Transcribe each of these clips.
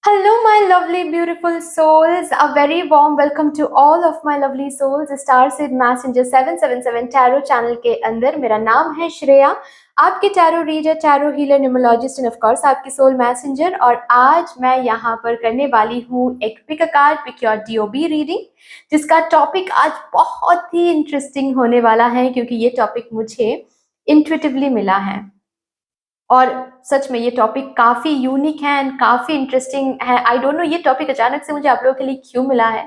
Hello, my lovely, beautiful souls. A very warm welcome to all of my lovely souls. Star Seed Messenger 777 Tarot channel के अंदर मेरा नाम है श्रेया, आपके tarot reader, tarot healer, numerologist and of course आपकी soul messenger. और आज मैं यहाँ पर करने वाली हूँ एक pick a card, pick your DOB reading, जिसका टॉपिक आज बहुत ही इंटरेस्टिंग होने वाला है क्योंकि ये टॉपिक मुझे इंट्यूटिवली मिला है और सच में ये टॉपिक काफ़ी यूनिक है एंड काफ़ी इंटरेस्टिंग है। आई डोंट नो ये टॉपिक अचानक से मुझे आप लोगों के लिए क्यों मिला है।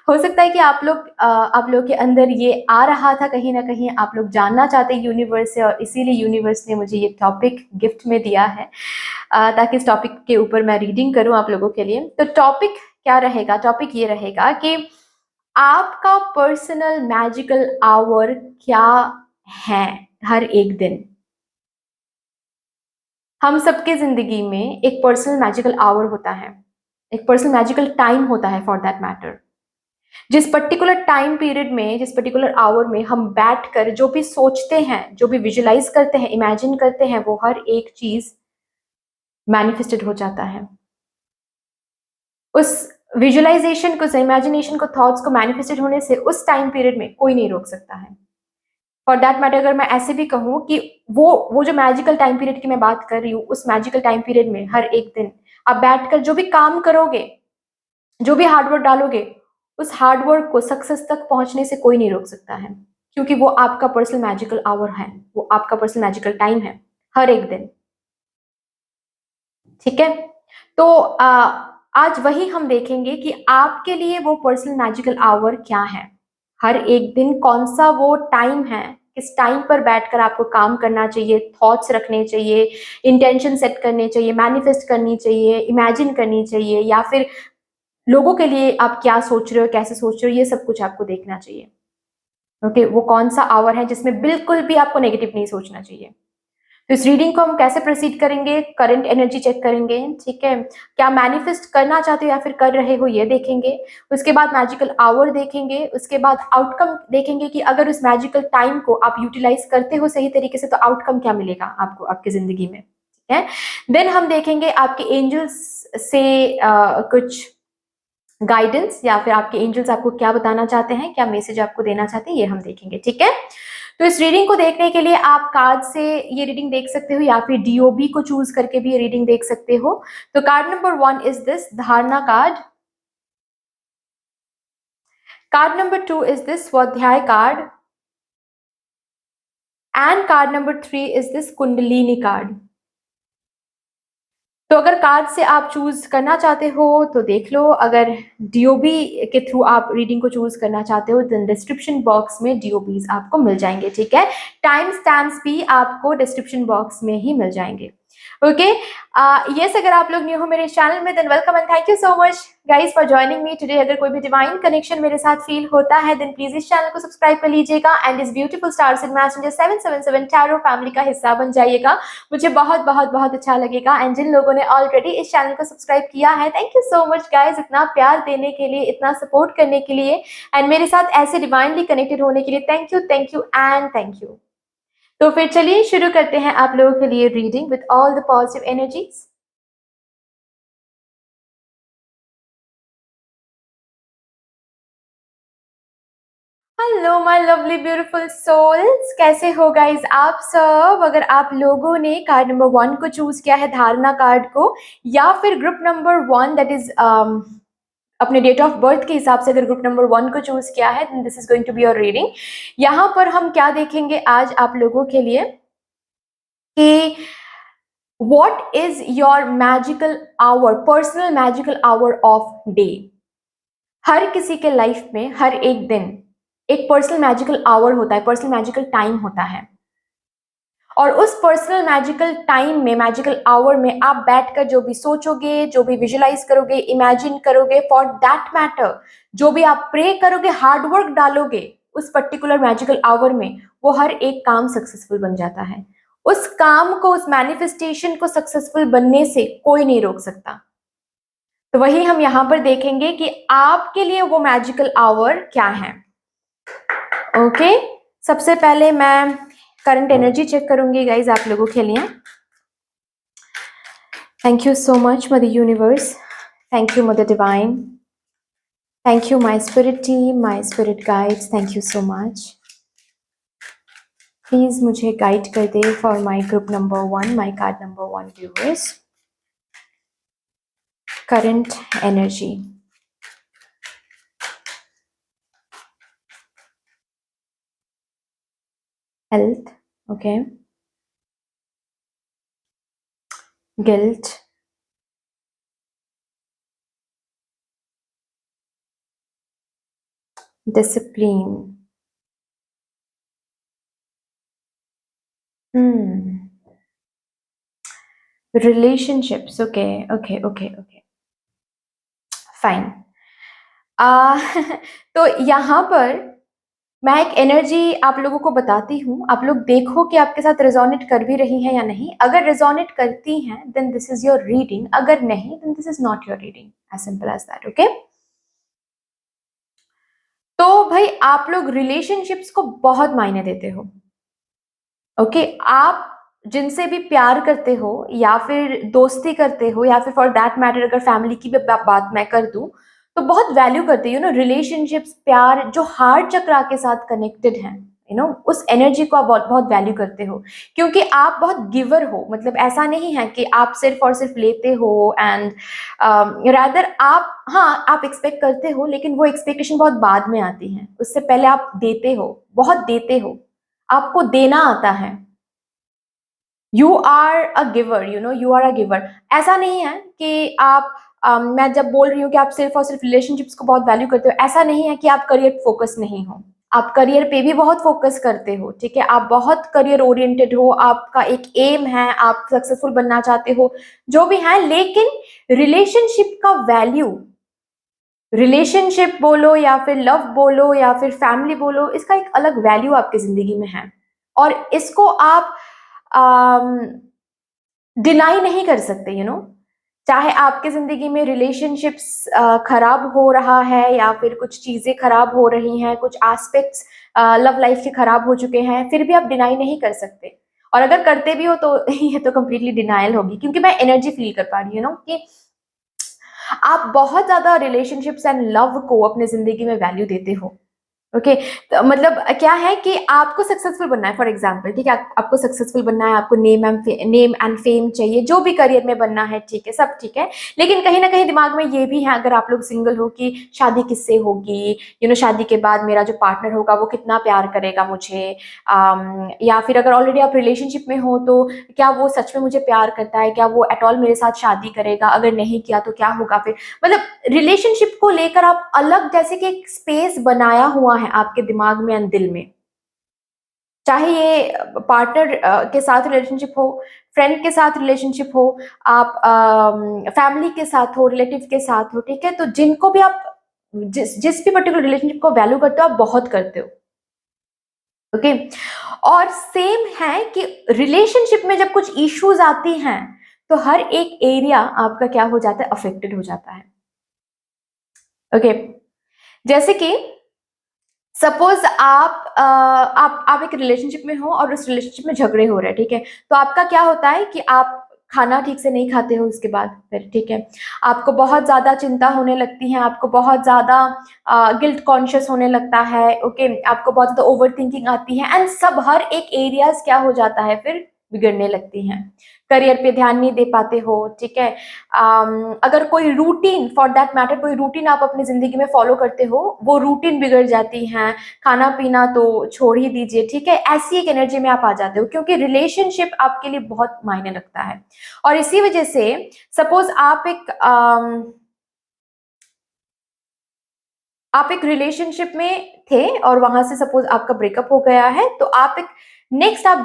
हो सकता है कि आप लोग के अंदर ये आ रहा था, कहीं ना कहीं आप लोग जानना चाहते हैं यूनिवर्स से, और इसीलिए यूनिवर्स ने मुझे ये टॉपिक गिफ्ट में दिया है ताकि इस टॉपिक के ऊपर मैं रीडिंग करूं आप लोगों के लिए। तो टॉपिक क्या रहेगा? टॉपिक ये रहेगा कि आपका पर्सनल मैजिकल आवर क्या है हर एक दिन। हम सबके जिंदगी में एक पर्सनल मैजिकल आवर होता है, एक पर्सनल मैजिकल टाइम होता है फॉर दैट मैटर। जिस पर्टिकुलर टाइम पीरियड में, जिस पर्टिकुलर आवर में हम बैठकर जो भी सोचते हैं, जो भी विजुलाइज करते हैं, इमेजिन करते हैं, वो हर एक चीज मैनिफेस्टेड हो जाता है। उस विजुअलाइजेशन को, इमेजिनेशन को, थॉट्स को मैनिफेस्टेड होने से उस टाइम पीरियड में कोई नहीं रोक सकता है। फॉर दैट मैटर अगर मैं ऐसे भी कहूँ कि वो जो मैजिकल टाइम पीरियड की मैं बात कर रही हूँ, उस मैजिकल टाइम पीरियड में हर एक दिन आप बैठकर जो भी काम करोगे, जो भी हार्डवर्क डालोगे, उस हार्डवर्क को सक्सेस तक पहुंचने से कोई नहीं रोक सकता है, क्योंकि वो आपका पर्सनल मैजिकल आवर है, वो आपका पर्सनल मैजिकल टाइम है हर एक दिन। ठीक है, तो आज वही हम देखेंगे कि आपके लिए वो पर्सनल मैजिकल आवर क्या है हर एक दिन, कौन सा वो टाइम है, किस टाइम पर बैठकर आपको काम करना चाहिए, थॉट्स रखने चाहिए, इंटेंशन सेट करने चाहिए, मैनिफेस्ट करनी चाहिए, इमेजिन करनी चाहिए, या फिर लोगों के लिए आप क्या सोच रहे हो, कैसे सोच रहे हो, ये सब कुछ आपको देखना चाहिए। ओके, वो कौन सा आवर है जिसमें बिल्कुल भी आपको नेगेटिव नहीं सोचना चाहिए। तो इस रीडिंग को हम कैसे प्रोसीड करेंगे? करंट एनर्जी चेक करेंगे, ठीक है, क्या मैनिफेस्ट करना चाहते हो या फिर कर रहे हो ये देखेंगे। उसके बाद मैजिकल आवर देखेंगे, उसके बाद आउटकम देखेंगे कि अगर उस मैजिकल टाइम को आप यूटिलाइज करते हो सही तरीके से तो आउटकम क्या मिलेगा आपको आपकी जिंदगी में, ठीक है। देन हम देखेंगे आपके एंजल्स से कुछ गाइडेंस, या फिर आपके एंजल्स आपको क्या बताना चाहते हैं, क्या मैसेज आपको देना चाहते हैं, ये हम देखेंगे, ठीक है। तो इस रीडिंग को देखने के लिए आप कार्ड से ये रीडिंग देख सकते हो या फिर डीओबी को चूज करके भी ये रीडिंग देख सकते हो। तो card number 1 is this Dharana card, card number 2 is this Swadhyaya card, and card number 3 is this Kundalini card. तो अगर कार्ड से आप चूज करना चाहते हो तो देख लो, अगर डीओबी के थ्रू आप रीडिंग को चूज करना चाहते हो तो डिस्क्रिप्शन बॉक्स में डीओबीज आपको मिल जाएंगे, ठीक है। टाइम स्टैम्प्स भी आपको डिस्क्रिप्शन बॉक्स में ही मिल जाएंगे। ओके, यस, अगर आप लोग न्यू हो मेरे चैनल में than welcome and thank you so much guys for joining me today. अगर कोई भी डिवाइन कनेक्शन मेरे साथ फील होता है देन प्लीज इस चैनल को सब्सक्राइब कर लीजिएगा एंड इस beautiful star seed messenger 777 tarot family का हिस्सा बन जाइएगा। मुझे बहुत बहुत बहुत अच्छा लगेगा। एंड जिन लोगों ने ऑलरेडी इस चैनल को सब्सक्राइब किया है, thank you so much guys, इतना प्यार देने के लिए, इतना सपोर्ट करने के लिए एंड मेरे साथ ऐसे डिवाइनली कनेक्टेड होने के लिए thank you and thank you. तो फिर चलिए शुरू करते हैं आप लोगों के लिए reading with all the positive energies. Hello my lovely beautiful souls, कैसे हो गाइज आप सब? अगर आप लोगों ने कार्ड नंबर 1 को चूज किया है, धारणा कार्ड को, या फिर ग्रुप नंबर 1 दैट इज अपने डेट ऑफ बर्थ के हिसाब से अगर ग्रुप नंबर 1 को चूज किया है this is going to be your reading. यहाँ पर हम क्या देखेंगे आज आप लोगों के लिए कि what is your magical hour, personal magical hour of day. हर किसी के लाइफ में हर एक दिन एक पर्सनल मैजिकल आवर होता है, पर्सनल मैजिकल टाइम होता है, और उस पर्सनल मैजिकल टाइम में, मैजिकल आवर में आप बैठकर जो भी सोचोगे, जो भी विजुलाइज करोगे, इमेजिन करोगे, फॉर दैट मैटर जो भी आप प्रे करोगे, हार्डवर्क डालोगे उस पर्टिकुलर मैजिकल आवर में, वो हर एक काम सक्सेसफुल बन जाता है। उस काम को, उस मैनिफेस्टेशन को सक्सेसफुल बनने से कोई नहीं रोक सकता। तो वही हम यहाँ पर देखेंगे कि आपके लिए वो मैजिकल आवर क्या है। ओके, सबसे पहले मैं करंट एनर्जी चेक करूंगी गाइज आप लोगों के लिए। Thank you so much mother universe, Thank you, Mother Divine. Thank you, my spirit team, my spirit guides. Thank you so much. Please मुझे गाइड कर दे for my group number 1, my card number 1 viewers. Current energy. Health, okay. Guilt. Discipline. Relationships, okay. Fine. तो यहाँ पर मैं एक energy आप लोगों को बताती हूँ, आप लोग देखो कि आपके साथ रेजोनेट कर भी रही हैं या नहीं. अगर रेजोनेट करती हैं then this is your reading, अगर नहीं then this is not your reading. As simple as that. Okay. तो भाई आप लोग रिलेशनशिप्स को बहुत मायने देते हो. ओके. आप जिनसे भी प्यार करते हो या फिर दोस्ती करते हो या फिर फॉर दैट मैटर अगर फैमिली की भी बात मैं कर दूं तो बहुत वैल्यू करते हो. रिलेशनशिप्स, प्यार जो हार्ट चक्रा के साथ कनेक्टेड हैं, उस एनर्जी को आप बहुत बहुत वैल्यू करते हो क्योंकि आप बहुत गिवर हो. मतलब ऐसा नहीं है कि आप सिर्फ और सिर्फ लेते हो एंड रादर आप एक्सपेक्ट करते हो, लेकिन वो एक्सपेक्टेशन बहुत बाद में आती है. उससे पहले आप देते हो, बहुत देते हो, आपको देना आता है. You are a giver, you are a giver. ऐसा नहीं है कि आप मैं जब बोल रही हूँ कि आप सिर्फ और सिर्फ रिलेशनशिप्स को बहुत वैल्यू करते हो, ऐसा नहीं है कि आप करियर फोकस नहीं हो. आप करियर पे भी बहुत फोकस करते हो. ठीक है, आप बहुत करियर ओरिएंटेड हो, आपका एक एम है, आप सक्सेसफुल बनना चाहते हो, जो भी है. लेकिन रिलेशनशिप का वैल्यू, रिलेशनशिप बोलो या फिर लव बोलो या फिर फैमिली बोलो, इसका एक अलग वैल्यू आपकी जिंदगी में है और इसको आप डिनाई नहीं कर सकते. चाहे आपके जिंदगी में रिलेशनशिप्स खराब हो रहा है या फिर कुछ चीजें खराब हो रही हैं, कुछ एस्पेक्ट्स लव लाइफ के खराब हो चुके हैं, फिर भी आप डिनाई नहीं कर सकते. और अगर करते भी हो तो ये तो कंप्लीटली डिनायल होगी क्योंकि मैं एनर्जी फील कर पा रही हूँ कि आप बहुत ज्यादा रिलेशनशिप्स एंड लव को अपने जिंदगी में वैल्यू देते हो. ओके. तो मतलब क्या है कि आपको सक्सेसफुल बनना है. फॉर एग्जाम्पल, ठीक है, आपको सक्सेसफुल बनना है, आपको नेम एंड फेम चाहिए, जो भी करियर में बनना है, ठीक है, सब ठीक है. लेकिन कहीं ना कहीं दिमाग में ये भी है, अगर आप लोग सिंगल हो, कि शादी किससे होगी, शादी के बाद मेरा जो पार्टनर होगा वो कितना प्यार करेगा मुझे, या फिर अगर ऑलरेडी आप रिलेशनशिप में हो तो क्या वो सच में मुझे प्यार करता है, क्या वो एट ऑल मेरे साथ शादी करेगा, अगर नहीं किया तो क्या होगा फिर. मतलब रिलेशनशिप को लेकर आप अलग जैसे कि एक स्पेस बनाया हुआ है आपके दिमाग में एंड दिल में. चाहे ये पार्टनर के साथ रिलेशनशिप हो, फ्रेंड के साथ रिलेशनशिप हो, आप फैमिली के साथ हो, रिलेटिव के साथ हो, ठीक है. तो जिनको भी आप जिस भी पर्टिकुलर रिलेशनशिप को वैल्यू करते हो, आप बहुत करते हो. ओके. और सेम है कि रिलेशनशिप में जब कुछ इश्यूज आती हैं तो हर एक एरिया आपका क्या हो जाता है, अफेक्टेड हो जाता है. ओके. जैसे कि सपोज आप एक रिलेशनशिप में हो और उस रिलेशनशिप में झगड़े हो रहे हैं, ठीक है. तो आपका क्या होता है कि आप खाना ठीक से नहीं खाते हो उसके बाद फिर, ठीक है. आपको बहुत ज्यादा चिंता होने लगती है, आपको बहुत ज्यादा गिल्ट कॉन्शियस होने लगता है. ओके. आपको बहुत ज्यादा ओवर थिंकिंग आती है एंड सब हर एक एरियाज क्या हो जाता है फिर, बिगड़ने लगती हैं. करियर पे ध्यान नहीं दे पाते हो, ठीक है. अगर कोई रूटीन, फॉर दैट मैटर कोई रूटीन आप अपनी जिंदगी में फॉलो करते हो, वो रूटीन बिगड़ जाती है. खाना पीना तो छोड़ ही दीजिए, ठीक है. ऐसी एक एनर्जी में आप आ जाते हो क्योंकि रिलेशनशिप आपके लिए बहुत मायने रखता है. और इसी वजह से सपोज आप एक रिलेशनशिप में थे और वहां से सपोज आपका ब्रेकअप हो गया है, तो आप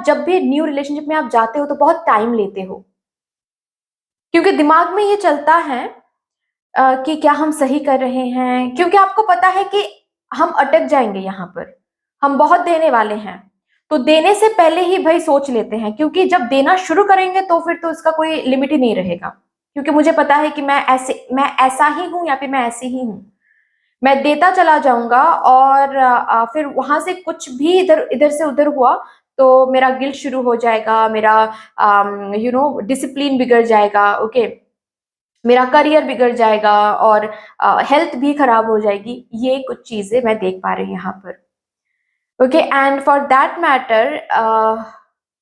जब भी न्यू रिलेशनशिप में आप जाते हो तो बहुत टाइम लेते हो क्योंकि दिमाग में ये चलता है कि क्या हम सही कर रहे हैं, क्योंकि आपको पता है कि हम अटक जाएंगे यहाँ पर, हम बहुत देने वाले हैं. तो देने से पहले ही भाई सोच लेते हैं क्योंकि जब देना शुरू करेंगे तो फिर तो इसका कोई लिमिट ही नहीं रहेगा. क्योंकि मुझे पता है कि मैं ऐसा ही हूं या फिर मैं ऐसी ही हूं. मैं देता चला जाऊंगा और फिर वहां से कुछ भी इधर इधर से उधर हुआ तो मेरा गिल्ट शुरू हो जाएगा, मेरा डिसिप्लिन बिगड़ जाएगा. ओके. मेरा करियर बिगड़ जाएगा और हेल्थ भी खराब हो जाएगी। ये कुछ चीजें मैं देख पा रही हूँ यहाँ पर। Okay, and for that matter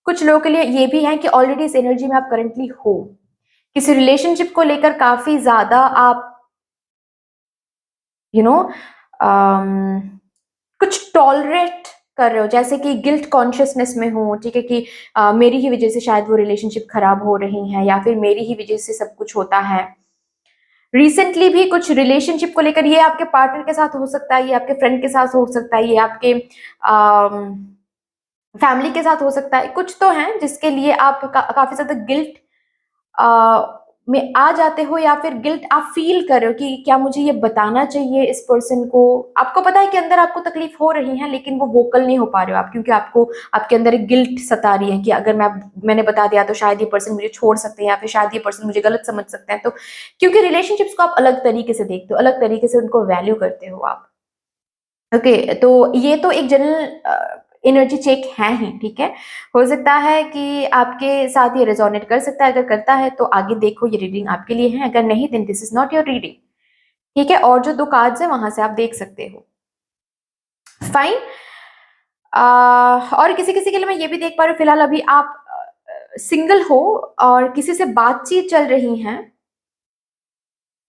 कुछ लोगों के लिए ये भी है कि ऑलरेडी इस एनर्जी में आप करंटली हो, किसी रिलेशनशिप को लेकर काफी ज्यादा आप यू you नो कुछ टॉलरेट कर रहे हो, जैसे कि गिल्ट कॉन्शियसनेस में हो, ठीक है, कि मेरी ही वजह से शायद वो रिलेशनशिप खराब हो रही है या फिर मेरी ही वजह से सब कुछ होता है। रिसेंटली भी कुछ रिलेशनशिप को लेकर, ये आपके पार्टनर के साथ हो सकता है, ये आपके फ्रेंड के साथ हो सकता है, ये आपके फैमिली के साथ हो सकता है, कुछ तो हैं जिसके लिए आप काफी ज्यादा गिल्ट में आ जाते हो, या फिर गिल्ट आप फील कर रहे हो कि क्या मुझे ये बताना चाहिए इस पर्सन को। आपको पता है कि अंदर आपको तकलीफ हो रही है, लेकिन वो वोकल नहीं हो पा रहे हो आप, क्योंकि आपको आपके अंदर एक गिल्ट सता रही है कि अगर मैंने बता दिया तो शायद ये पर्सन मुझे छोड़ सकते हैं, या फिर शायद ये पर्सन मुझे गलत समझ सकते हैं। तो क्योंकि रिलेशनशिप्स को आप अलग तरीके से देखते हो, अलग तरीके से उनको वैल्यू करते हो आप। ओके, तो ये तो एक जनरल एनर्जी चेक है ही, ठीक है। हो सकता है कि आपके साथ ये रेजोनेट कर सकता है, अगर करता है तो आगे देखो, ये रीडिंग आपके लिए है, अगर नहीं then this is not your reading, ठीक है। और जो 2 कार्ड्स है वहां से आप देख सकते हो, फाइन। और किसी किसी के लिए मैं ये भी देख पा रही हूँ, फिलहाल अभी आप सिंगल हो और किसी से बातचीत चल रही है,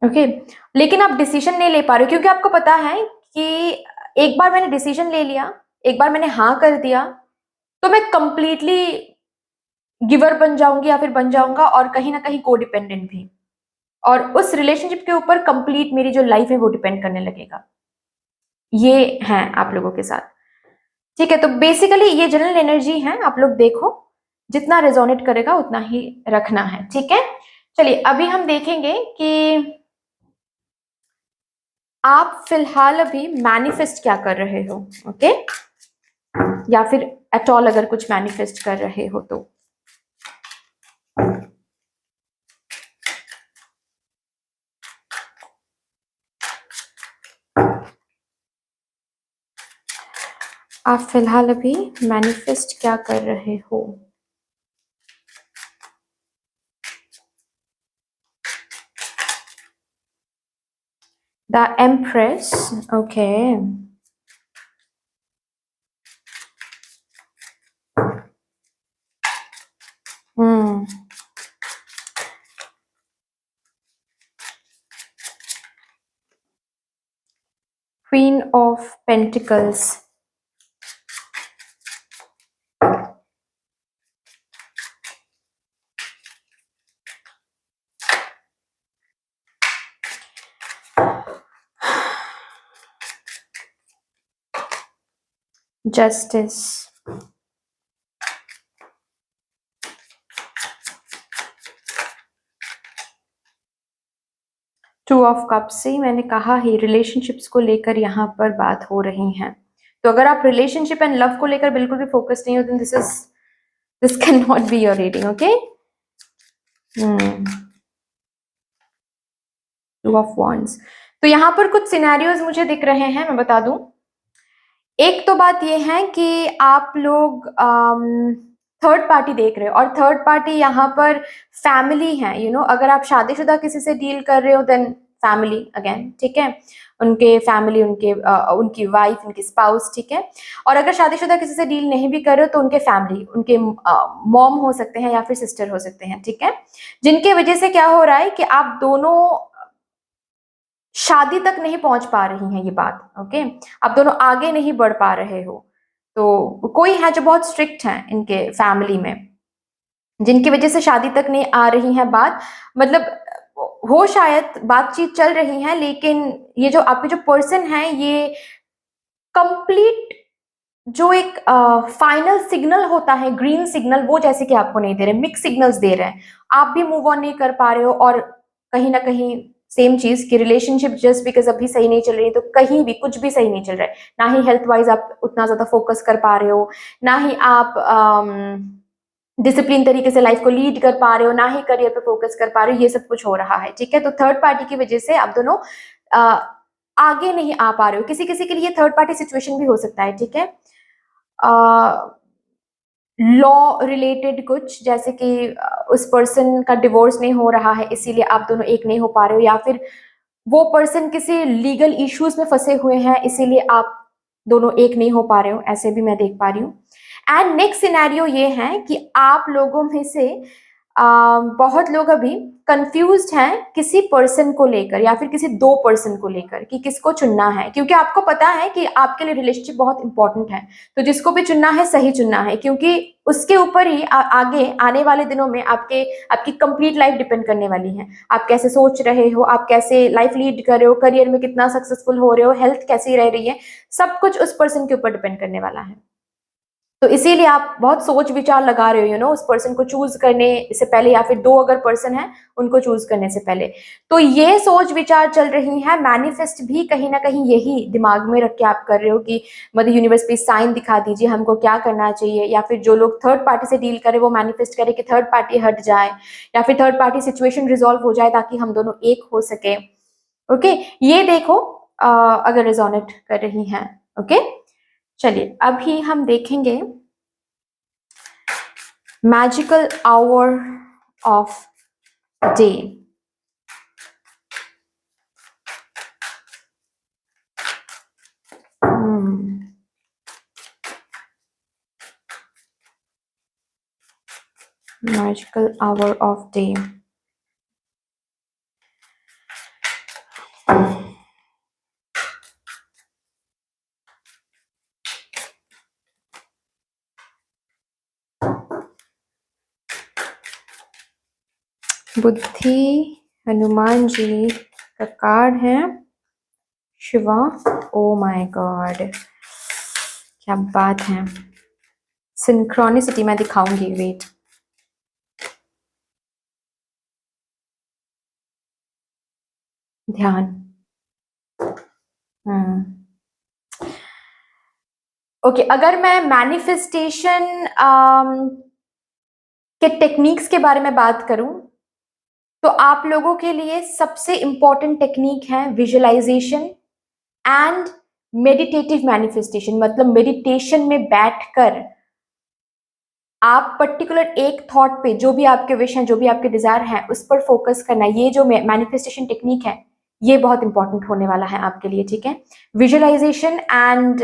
ओके, लेकिन आप डिसीजन नहीं ले पा रहे हो, क्योंकि आपको पता है कि एक बार मैंने डिसीजन ले लिया, एक बार मैंने हाँ कर दिया, तो मैं कंप्लीटली गिवर बन जाऊंगी या फिर बन जाऊंगा, और कहीं ना कहीं को डिपेंडेंट भी, और उस रिलेशनशिप के ऊपर कंप्लीट मेरी जो लाइफ है वो डिपेंड करने लगेगा। ये है आप लोगों के साथ, ठीक है। तो बेसिकली ये जनरल एनर्जी है, आप लोग देखो, जितना रेजोनेट करेगा उतना ही रखना है, ठीक है। चलिए अभी हम देखेंगे कि आप फिलहाल अभी मैनिफेस्ट क्या कर रहे हो, ओके, या फिर एट ऑल अगर कुछ मैनिफेस्ट कर रहे हो तो। आप फिलहाल अभी मैनिफेस्ट क्या कर रहे हो। The empress, okay, queen of pentacles, justice, two of cups से मैंने कहा ही रिलेशनशिप्स को लेकर यहाँ पर बात हो रही है। तो अगर आप रिलेशनशिप एंड लव को लेकर बिल्कुल भी फोकस नहीं हो, then this can not be your reading, okay. Two of wands, तो यहाँ पर कुछ सिनेरियोज मुझे दिख रहे हैं, मैं बता दूं। एक तो बात ये है कि आप लोग थर्ड पार्टी देख रहे हो, और थर्ड पार्टी यहाँ पर फैमिली है, अगर आप शादीशुदा किसी से डील कर रहे हो देन फैमिली अगेन, ठीक है, उनके फैमिली, उनकी वाइफ, उनकी स्पाउस, ठीक है। और अगर शादीशुदा किसी से डील नहीं भी कर रहे हो तो उनके फैमिली, उनके मॉम हो सकते हैं या फिर सिस्टर हो सकते हैं, ठीक है, जिनके वजह से क्या हो रहा है कि आप दोनों शादी तक नहीं पहुंच पा रही हैं, ये बात, ओके, आप दोनों आगे नहीं बढ़ पा रहे हो। तो कोई है जो बहुत स्ट्रिक्ट है इनके फैमिली में, जिनकी वजह से शादी तक नहीं आ रही है बात, मतलब हो शायद बातचीत चल रही है, लेकिन ये जो आपके जो पर्सन है, ये कंप्लीट जो एक फाइनल सिग्नल होता है, ग्रीन सिग्नल, वो जैसे कि आपको नहीं दे रहे, मिक्स सिग्नल्स दे रहे हैं, आप भी मूव ऑन नहीं कर पा रहे हो, और कहीं ना कहीं सेम चीज की रिलेशनशिप जस्ट बिकॉज अभी सही नहीं चल रही, तो कहीं भी कुछ भी सही नहीं चल रहा है, ना ही हेल्थ वाइज आप उतना ज्यादा फोकस कर पा रहे हो, ना ही आप डिसिप्लिन तरीके से लाइफ को लीड कर पा रहे हो, ना ही करियर पे फोकस कर पा रहे हो, ये सब कुछ हो रहा है, ठीक है। तो थर्ड पार्टी की वजह से आप दोनों आगे नहीं आ पा रहे हो, किसी किसी के लिए थर्ड पार्टी सिचुएशन भी हो सकता है, ठीक है। लॉ रिलेटेड कुछ, जैसे कि उस पर्सन का डिवोर्स नहीं हो रहा है इसीलिए आप दोनों एक नहीं हो पा रहे हो, या फिर वो पर्सन किसी लीगल इश्यूज में फंसे हुए हैं इसीलिए आप दोनों एक नहीं हो पा रहे हो, ऐसे भी मैं देख पा रही हूँ। एंड नेक्स्ट सिनेरियो ये है कि आप लोगों में से बहुत लोग अभी कंफ्यूज्ड हैं किसी पर्सन को लेकर या फिर किसी दो पर्सन को लेकर कि किसको चुनना है, क्योंकि आपको पता है कि आपके लिए रिलेशनशिप बहुत इंपॉर्टेंट है। तो जिसको भी चुनना है सही चुनना है, क्योंकि उसके ऊपर ही आगे आने वाले दिनों में आपकी कंप्लीट लाइफ डिपेंड करने वाली है। आप कैसे सोच रहे हो, आप कैसे लाइफ लीड कर रहे हो, करियर में कितना सक्सेसफुल हो रहे हो, हेल्थ कैसी रह रही है, सब कुछ उस पर्सन के ऊपर डिपेंड करने वाला है। तो इसीलिए आप बहुत सोच विचार लगा रहे हो उस पर्सन को चूज करने से पहले, या फिर दो अगर पर्सन है उनको चूज करने से पहले। तो ये सोच विचार चल रही है, मैनिफेस्ट भी कहीं ना कहीं यही दिमाग में रख के आप कर रहे हो कि मदर यूनिवर्स पे साइन दिखा दीजिए हमको क्या करना चाहिए, या फिर जो लोग थर्ड पार्टी से डील करे वो मैनिफेस्ट करे कि थर्ड पार्टी हट जाए या फिर थर्ड पार्टी सिचुएशन रिजॉल्व हो जाए ताकि हम दोनों एक हो सके। ओके, ये देखो अगर रिजोनेट कर रही हैं। ओके, चलिए अभी हम देखेंगे magical hour of day. Magical hour of day. बुद्धि, हनुमान जी का कार्ड है, शिवा। ओ माय गॉड, क्या बात है। सिंक्रोनिसिटी मैं दिखाऊंगी, वेट। ध्यान। ओके, अगर मैं मैनिफेस्टेशन के टेक्निक्स के बारे में बात करूं तो आप लोगों के लिए सबसे इंपॉर्टेंट टेक्निक है विजुअलाइजेशन एंड मेडिटेटिव मैनिफेस्टेशन। मतलब मेडिटेशन में बैठकर आप पर्टिकुलर एक थॉट पे, जो भी आपके विश हैं, जो भी आपके डिजायर हैं, उस पर फोकस करना। ये जो मैनिफेस्टेशन टेक्निक है ये बहुत इंपॉर्टेंट होने वाला है आपके लिए, ठीक है। Visualisation and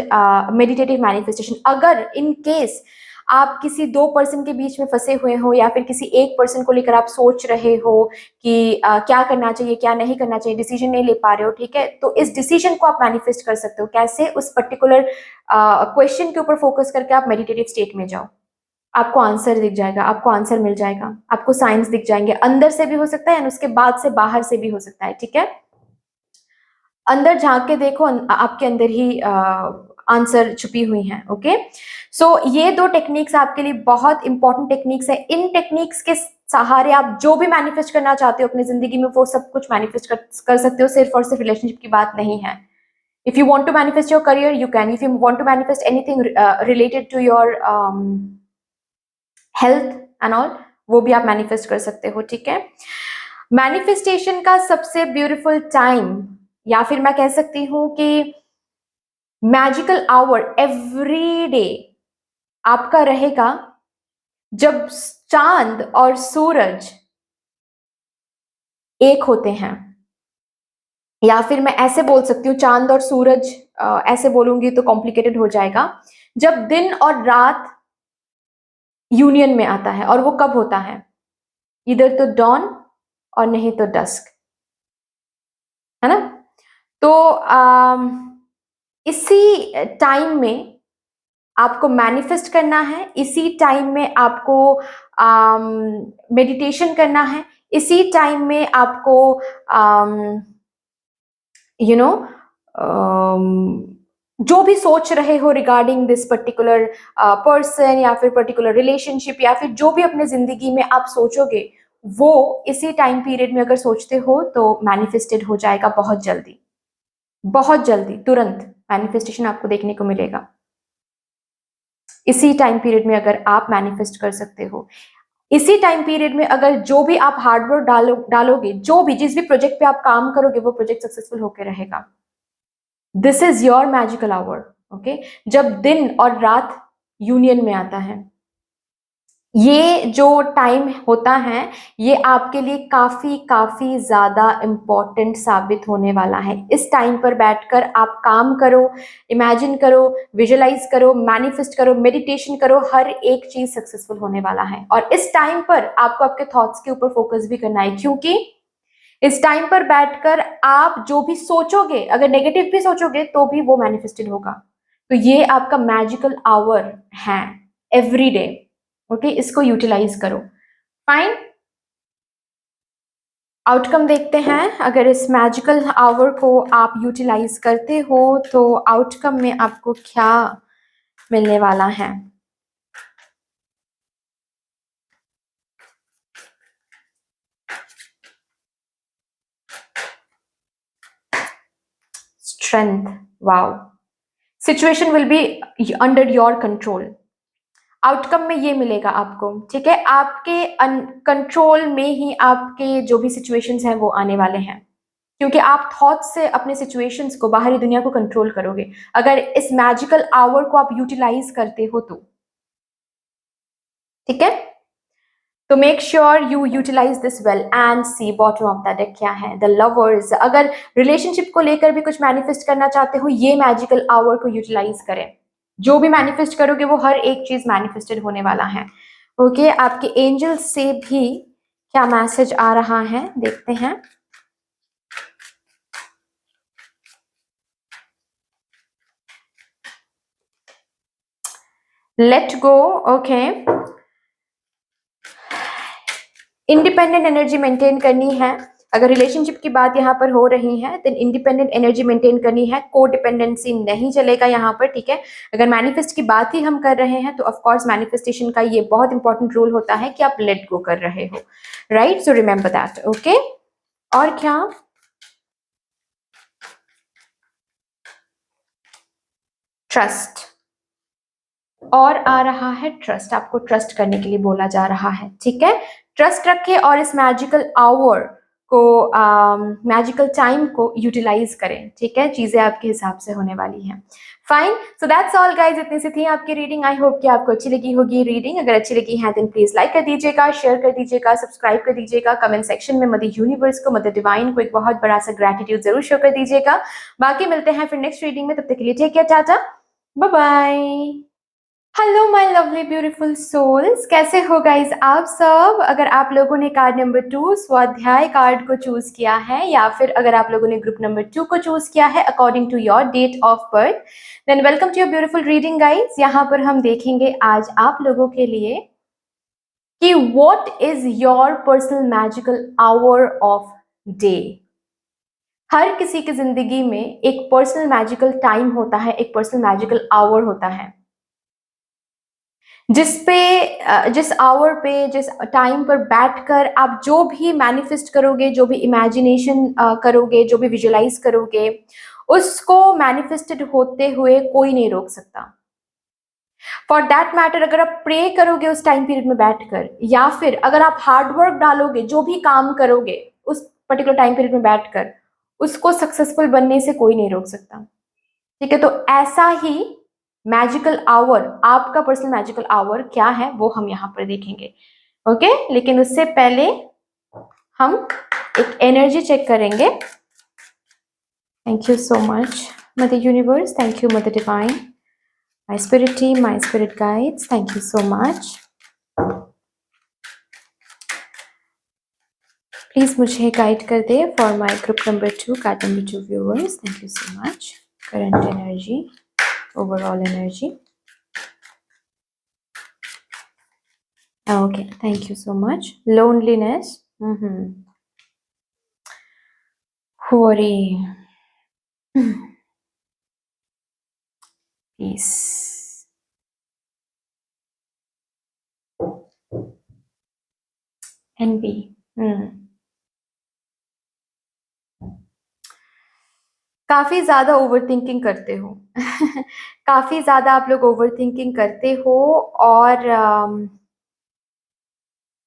meditative manifestation. अगर इन केस आप किसी दो पर्सन के बीच में फंसे हुए हो या फिर किसी एक पर्सन को लेकर आप सोच रहे हो कि क्या करना चाहिए क्या नहीं करना चाहिए, डिसीजन नहीं ले पा रहे हो, ठीक है, तो इस डिसीजन को आप मैनिफेस्ट कर सकते हो। कैसे? उस पर्टिकुलर क्वेश्चन के ऊपर फोकस करके आप मेडिटेटिव स्टेट में जाओ, आपको आंसर दिख जाएगा, आपको आंसर मिल जाएगा, आपको साइंस दिख जाएंगे। अंदर से भी हो सकता है और उसके बाद से बाहर से भी हो सकता है, ठीक है। अंदर झांक के देखो, आपके अंदर ही आंसर छुपी हुई हैं। ओके, सो ये दो टेक्निक्स आपके लिए बहुत इंपॉर्टेंट टेक्निक्स है। इन टेक्निक्स के सहारे आप जो भी मैनिफेस्ट करना चाहते हो अपनी जिंदगी में वो सब कुछ मैनिफेस्ट कर सकते हो। सिर्फ और सिर्फ रिलेशनशिप की बात नहीं है। If you want to manifest your career you can, if you want to manifest anything related to your health and all, वो भी आप मैनिफेस्ट कर सकते हो, ठीक है। मैनिफेस्टेशन का सबसे ब्यूटीफुल टाइम, या फिर मैं कह सकती हूँ कि मैजिकल आवर एवरी डे आपका रहेगा जब चांद और सूरज एक होते हैं। या फिर मैं ऐसे बोल सकती हूँ, चांद और सूरज ऐसे बोलूंगी तो कॉम्प्लिकेटेड हो जाएगा। जब दिन और रात यूनियन में आता है, और वो कब होता है? इधर तो डॉन और नहीं तो डस्क, है ना। तो इसी टाइम में आपको मैनिफेस्ट करना है, इसी टाइम में आपको मेडिटेशन करना है, इसी टाइम में आपको यू नो जो भी सोच रहे हो रिगार्डिंग दिस पर्टिकुलर पर्सन या फिर पर्टिकुलर रिलेशनशिप या फिर जो भी अपने जिंदगी में आप सोचोगे वो इसी टाइम पीरियड में अगर सोचते हो तो मैनिफेस्टेड हो जाएगा बहुत जल्दी, बहुत जल्दी, तुरंत मैनिफेस्टेशन आपको देखने को मिलेगा। इसी टाइम पीरियड में अगर आप मैनिफेस्ट कर सकते हो, इसी टाइम पीरियड में अगर जो भी आप हार्डवर्क डालोगे, जो भी जिस भी प्रोजेक्ट पे आप काम करोगे वो प्रोजेक्ट सक्सेसफुल होकर रहेगा। This is your magical hour. Okay, जब दिन और रात यूनियन में आता है, ये जो टाइम होता है ये आपके लिए काफ़ी काफ़ी ज़्यादा इम्पोर्टेंट साबित होने वाला है। इस टाइम पर बैठकर आप काम करो, इमेजिन करो, विजुअलाइज करो, मैनिफेस्ट करो, मेडिटेशन करो, हर एक चीज़ सक्सेसफुल होने वाला है। और इस टाइम पर आपको आपके थॉट्स के ऊपर फोकस भी करना है, क्योंकि इस टाइम पर बैठकर आप जो भी सोचोगे, अगर नेगेटिव भी सोचोगे तो भी वो मैनिफेस्टेड होगा। तो ये आपका मैजिकल आवर है एवरी डे। ओके, इसको यूटिलाइज करो। फाइन, आउटकम देखते हैं। अगर इस मैजिकल आवर को आप यूटिलाइज करते हो तो आउटकम में आपको क्या मिलने वाला है। Strength, wow. Situation will be under your control. Outcome में ये मिलेगा आपको, ठीक है। आपके कंट्रोल में ही आपके जो भी सिचुएशंस हैं वो आने वाले हैं, क्योंकि आप थॉट्स से अपने सिचुएशंस को, बाहरी दुनिया को कंट्रोल करोगे अगर इस मैजिकल आवर को आप यूटिलाइज करते हो तो, ठीक है। तो make sure you utilise this well and see bottom of the deck क्या है। द लवर्स, अगर रिलेशनशिप को लेकर भी कुछ मैनिफेस्ट करना चाहते हो, ये मैजिकल आवर को यूटिलाइज करें। जो भी मैनिफेस्ट करोगे वो हर एक चीज मैनिफेस्टेड होने वाला है। ओके, आपके एंजल से भी क्या मैसेज आ रहा है देखते हैं। Let go, okay. Independent energy maintain करनी है। अगर रिलेशनशिप की बात यहाँ पर हो रही है तो इंडिपेंडेंट एनर्जी मेंटेन करनी है, को डिपेंडेंसी नहीं चलेगा यहाँ पर, ठीक है। अगर मैनिफेस्ट की बात ही हम कर रहे हैं तो ऑफ कोर्स मैनिफेस्टेशन का ये बहुत इंपॉर्टेंट रोल होता है कि आप लेट गो कर रहे हो, right. So remember that, okay. और क्या, ट्रस्ट, और आ रहा है ट्रस्ट। आपको ट्रस्ट करने के लिए बोला जा रहा है, ठीक है। ट्रस्ट रखें और इस मैजिकल आवर को, मैजिकल टाइम को यूटिलाइज करें, ठीक है। चीजें आपके हिसाब से होने वाली हैं। Fine, so that's all guys, इतनी सी थी आपकी रीडिंग। आई होप कि आपको अच्छी लगी होगी रीडिंग। अगर अच्छी लगी है देन प्लीज लाइक कर दीजिएगा, शेयर कर दीजिएगा, सब्सक्राइब कर दीजिएगा। कमेंट सेक्शन में मदर यूनिवर्स को, मदर डिवाइन को एक बहुत बड़ा सा ग्रेटिट्यूड जरूर शो कर दीजिएगा। बाकी मिलते हैं फिर नेक्स्ट रीडिंग में, तब तक के लिए take care, tata, bye bye. Hello my lovely beautiful souls, कैसे हो गाइज आप सब। अगर आप लोगों ने कार्ड नंबर 2 स्वाध्याय कार्ड को चूज किया है, या फिर अगर आप लोगों ने ग्रुप नंबर 2 को चूज किया है according to your date of birth, then welcome to your beautiful reading guys. यहाँ पर हम देखेंगे आज आप लोगों के लिए कि what is your personal magical hour of day. हर किसी की जिंदगी में एक पर्सनल मैजिकल टाइम होता है, एक पर्सनल मैजिकल आवर होता है, जिस आवर पे, जिस टाइम पर बैठकर आप जो भी मैनिफेस्ट करोगे, जो भी इमेजिनेशन करोगे, जो भी विजुअलाइज करोगे, उसको मैनिफेस्टेड होते हुए कोई नहीं रोक सकता। फॉर दैट मैटर, अगर आप प्रे करोगे उस टाइम पीरियड में बैठकर, या फिर अगर आप हार्डवर्क डालोगे, जो भी काम करोगे उस पर्टिकुलर टाइम पीरियड में बैठकर, उसको सक्सेसफुल बनने से कोई नहीं रोक सकता, ठीक है। तो ऐसा ही मैजिकल आवर, आपका पर्सनल मैजिकल आवर क्या है वो हम यहाँ पर देखेंगे, ओके। लेकिन उससे पहले हम एक एनर्जी चेक करेंगे। Thank you so much mother universe, thank you mother divine, my spirit team, my spirit guides, thank you so much. Please मुझे गाइड कर दे for my group number 2, card number 2 viewers, thank you so much. Current energy, overall energy. Okay, thank you so much. Loneliness, worry, peace, envy. काफी ज्यादा over thinking करते हो काफी ज्यादा आप लोग ओवर थिंकिंग करते हो, और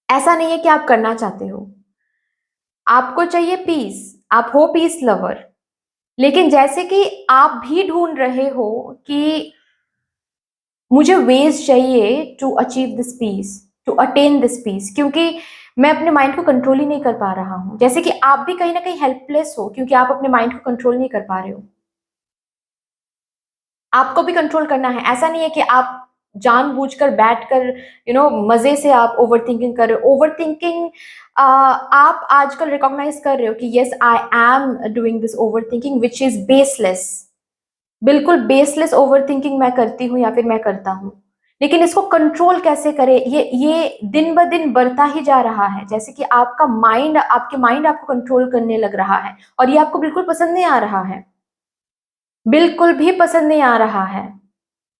ऐसा नहीं है कि आप करना चाहते हो, आपको चाहिए पीस, आप हो पीस लवर, लेकिन जैसे कि आप भी ढूंढ रहे हो कि मुझे वेज चाहिए to achieve this peace, to attain this peace, क्योंकि मैं अपने माइंड को कंट्रोल ही नहीं कर पा रहा हूँ। जैसे कि आप भी कहीं ना कहीं हेल्पलेस हो, क्योंकि आप अपने माइंड को कंट्रोल नहीं कर पा रहे हो। आपको भी कंट्रोल करना है। ऐसा नहीं है कि आप जानबूझकर बैठकर मजे से आप ओवर थिंकिंग कर रहे हो। ओवर थिंकिंग आप आजकल रिकॉग्नाइज कर रहे हो कि yes I am doing this over thinking which is baseless. बिल्कुल बेसलेस ओवर थिंकिंग मैं करती हूँ या फिर मैं करता हूँ। लेकिन इसको कंट्रोल कैसे करें, ये दिन ब दिन बढ़ता ही जा रहा है। जैसे कि आपके माइंड आपको कंट्रोल करने लग रहा है, और ये आपको बिल्कुल पसंद नहीं आ रहा है, बिल्कुल भी पसंद नहीं आ रहा है।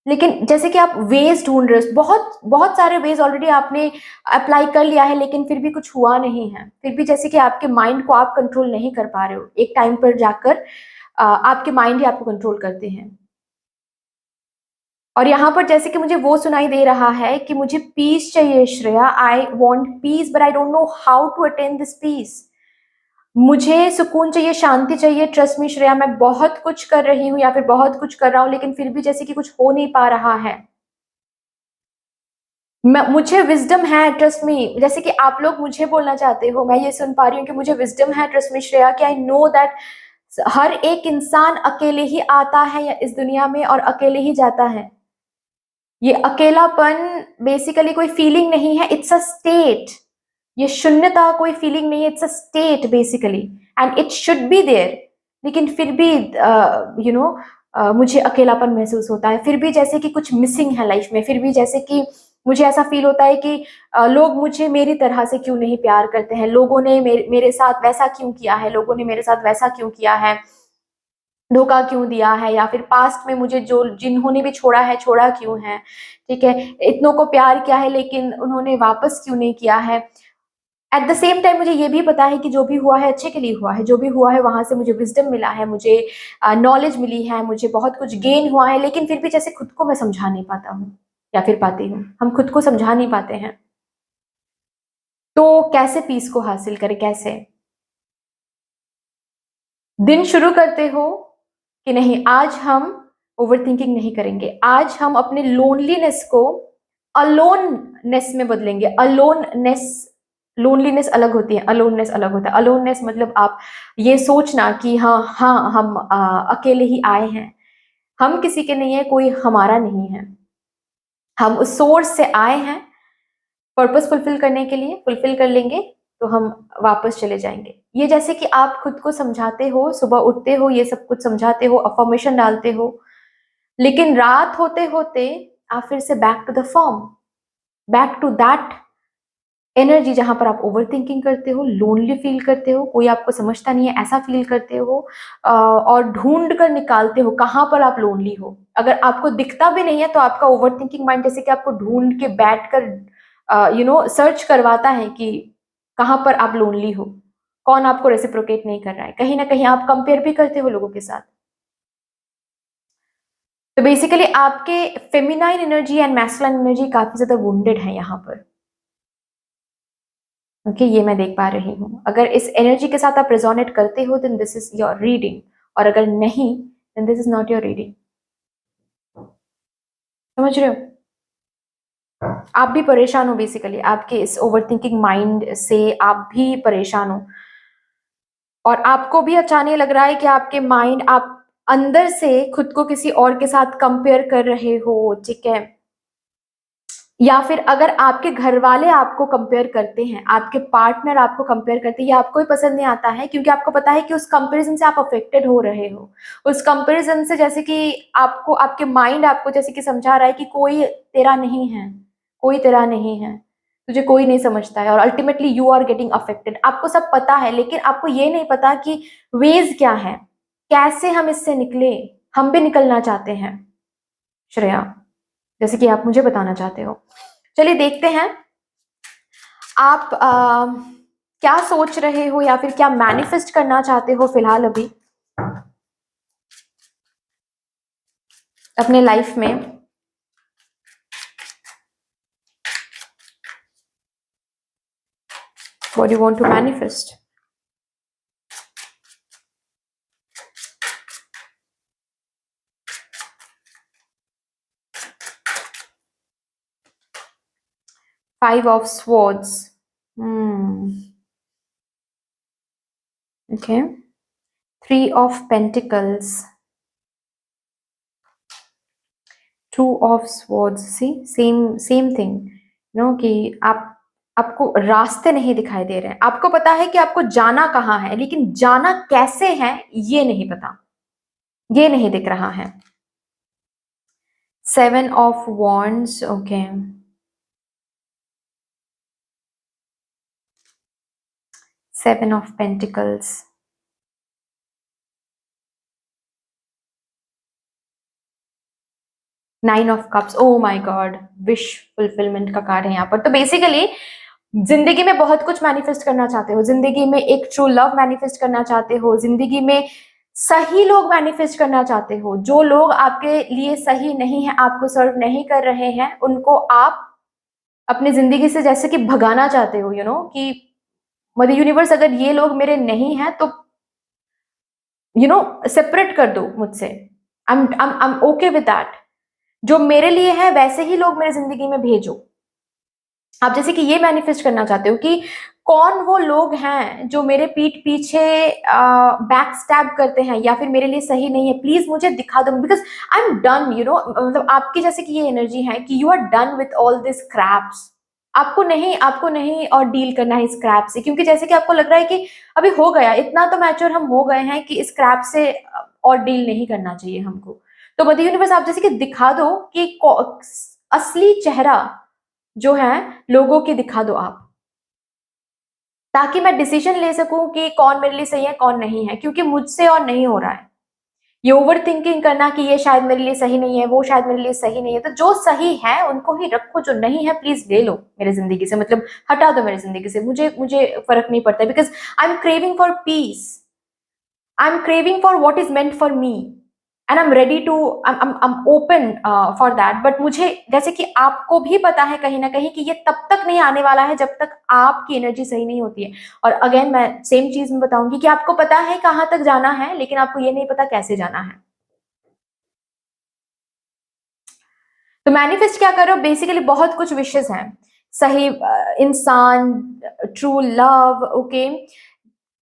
लेकिन जैसे कि आप वेज ढूंढ रहे हो, बहुत बहुत सारे वेज ऑलरेडी आपने अप्लाई कर लिया है, लेकिन फिर भी कुछ हुआ नहीं है। फिर भी जैसे कि आपके माइंड को आप कंट्रोल नहीं कर पा रहे हो। एक टाइम पर जाकर आपके माइंड ही आपको कंट्रोल करते हैं। और यहाँ पर जैसे कि मुझे वो सुनाई दे रहा है कि मुझे पीस चाहिए Shreya, I want peace but I don't know how to attain this peace. मुझे सुकून चाहिए, शांति चाहिए। ट्रस्ट मी श्रेया, मैं बहुत कुछ कर रही हूँ या फिर बहुत कुछ कर रहा हूँ, लेकिन फिर भी जैसे कि कुछ हो नहीं पा रहा है। मुझे विजडम है, ट्रस्ट मी। जैसे कि आप लोग मुझे बोलना चाहते हो, मैं ये सुन पा रही हूँ कि मुझे विजडम है, ट्रस्ट मी श्रेया, कि आई नो दैट हर एक इंसान अकेले ही आता है या इस दुनिया में और अकेले ही जाता है। ये अकेलापन बेसिकली कोई फीलिंग नहीं है, इट्स अ स्टेट। ये शून्यता कोई फीलिंग नहीं है, it's a state basically, and it should be there. लेकिन फिर भी मुझे अकेलापन महसूस होता है। फिर भी जैसे कि कुछ मिसिंग है लाइफ में। फिर भी जैसे कि मुझे ऐसा फील होता है कि लोग मुझे मेरी तरह से क्यों नहीं प्यार करते हैं, लोगों ने मेरे साथ वैसा क्यों किया है, लोगों ने मेरे साथ वैसा क्यों किया है, धोखा क्यों दिया है, या फिर पास्ट में मुझे जो जिन्होंने भी छोड़ा है छोड़ा क्यों है। ठीक है, इतनों को प्यार किया है लेकिन उन्होंने वापस क्यों नहीं किया है। एट द सेम टाइम मुझे ये भी पता है कि जो भी हुआ है अच्छे के लिए हुआ है। जो भी हुआ है वहां से मुझे विजडम मिला है, मुझे नॉलेज मिली है, मुझे बहुत कुछ गेन हुआ है। लेकिन फिर भी जैसे खुद को मैं समझा नहीं पाता हूँ या फिर पाती हूँ, हम खुद को समझा नहीं पाते हैं। तो कैसे पीस को हासिल करें, कैसे दिन शुरू करते हो कि नहीं आज हम ओवर थिंकिंग नहीं करेंगे, आज हम अपने लोनलीनेस को अलोननेस में बदलेंगे। अलोननेस, लोनलीनेस अलग होती है, अलोननेस अलग होता है। अलोननेस मतलब आप ये सोचना कि हाँ हाँ हम अकेले ही आए हैं, हम किसी के नहीं है, कोई हमारा नहीं है, हम उस सोर्स से आए हैं पर्पस फुलफिल करने के लिए। फुलफिल कर लेंगे तो हम वापस चले जाएंगे। ये जैसे कि आप खुद को समझाते हो, सुबह उठते हो ये सब कुछ समझाते हो, अफर्मेशन डालते हो, लेकिन रात होते होते आप फिर से back to the form, back to that energy जहां पर आप ओवर थिंकिंग करते हो, लोनली फील करते हो, कोई आपको समझता नहीं है ऐसा फील करते हो, और ढूंढ कर निकालते हो कहां पर आप लोनली हो। अगर आपको दिखता भी नहीं है तो आपका ओवर थिंकिंग माइंड जैसे कि आपको ढूंढ के बैठ कर सर्च करवाता है कि कहां पर आप लोनली हो, कौन आपको रेसिप्रोकेट नहीं कर रहा है। कहीं ना कहीं आप कंपेयर भी करते हो लोगों के साथ। तो बेसिकली आपके feminine energy and masculine energy काफी ज्यादा वुंडेड है यहाँ पर। ओके, ये मैं देख पा रही हूँ। अगर इस एनर्जी के साथ आप रेजोनेट करते हो then this is your reading, और अगर नहीं then this is not your reading. समझ रहे हो? आप भी परेशान हो बेसिकली, आपके इस ओवर थिंकिंग माइंड से आप भी परेशान हो, और आपको भी अचानक लग रहा है कि आपके माइंड, आप अंदर से खुद को किसी और के साथ कंपेयर कर रहे हो। ठीक है, या फिर अगर आपके घर वाले आपको कंपेयर करते हैं, आपके पार्टनर आपको कंपेयर करते हैं, ये आपको ही पसंद नहीं आता है, क्योंकि आपको पता है कि उस कंपैरिजन से आप अफेक्टेड हो रहे हो। उस कंपैरिजन से जैसे कि आपको, आपके माइंड आपको जैसे कि समझा रहा है कि कोई तेरा नहीं है, कोई तेरा नहीं है, तुझे कोई नहीं समझता है, और ultimately you are getting affected. आपको सब पता है लेकिन आपको ये नहीं पता कि वेज क्या है, कैसे हम इससे निकले। हम भी निकलना चाहते हैं श्रेया, जैसे कि आप मुझे बताना चाहते हो। चलिए देखते हैं आप क्या सोच रहे हो या फिर क्या मैनिफेस्ट करना चाहते हो फिलहाल अभी अपने लाइफ में। What you want to manifest. 5 of swords. Okay. 3 of pentacles. 2 of swords. See, same thing. कि आपको रास्ते नहीं दिखाई दे रहे हैं। आपको पता है कि आपको जाना कहाँ है, लेकिन जाना कैसे है ये नहीं पता, ये नहीं दिख रहा है। 7 of wands. Okay. 7 of pentacles. 9 of cups. Oh my god, wish fulfilment का कार्ड है यहाँ पर। तो बेसिकली जिंदगी में बहुत कुछ मैनिफेस्ट करना चाहते हो, जिंदगी में एक ट्रू लव मैनिफेस्ट करना चाहते हो, जिंदगी में सही लोग मैनिफेस्ट करना चाहते हो। जो लोग आपके लिए सही नहीं है, आपको सर्व नहीं कर रहे हैं, उनको आप अपनी जिंदगी से जैसे कि भगाना चाहते हो। कि मदर यूनिवर्स, अगर ये लोग मेरे नहीं हैं तो सेपरेट कर दो मुझसे। I am okay with that. जो मेरे लिए है वैसे ही लोग मेरे जिंदगी में भेजो। आप जैसे कि ये मैनिफेस्ट करना चाहते हो कि कौन वो लोग हैं जो मेरे पीठ पीछे बैक स्टैब करते हैं या फिर मेरे लिए सही नहीं है, प्लीज मुझे दिखा दो, बिकॉज आई एम डन। मतलब आपकी जैसे कि ये एनर्जी है कि you are done with all this craps. आपको नहीं और डील करना है इस क्रैप से, क्योंकि जैसे कि आपको लग रहा है कि अभी हो गया, इतना तो मैच्योर हम हो गए हैं कि इस क्रैप से और डील नहीं करना चाहिए हमको। तो मदर यूनिवर्स, आप जैसे कि दिखा दो कि असली चेहरा जो है लोगों की दिखा दो आप, ताकि मैं डिसीजन ले सकूं कि कौन मेरे लिए सही है कौन नहीं है, क्योंकि मुझसे और नहीं हो रहा है ये ओवर थिंकिंग करना कि ये शायद मेरे लिए सही नहीं है, वो शायद मेरे लिए सही नहीं है। तो जो सही है उनको ही रखो, जो नहीं है प्लीज ले लो मेरे जिंदगी से, मतलब हटा दो मेरी जिंदगी से। मुझे मुझे फर्क नहीं पड़ता, because I am craving for peace, I am craving for what is meant for me, and I am ready to, I am open for that. But मुझे जैसे कि आपको भी पता है कहीं ना कहीं कि ये तब तक नहीं आने वाला है जब तक आपकी एनर्जी सही नहीं होती है। और अगेन मैं सेम चीज में बताऊंगी कि आपको पता है कहाँ तक जाना है, लेकिन आपको ये नहीं पता कैसे जाना है। तो मैनिफेस्ट क्या करो, बेसिकली बहुत कुछ विशेष हैं। सही इंसान, true love, okay,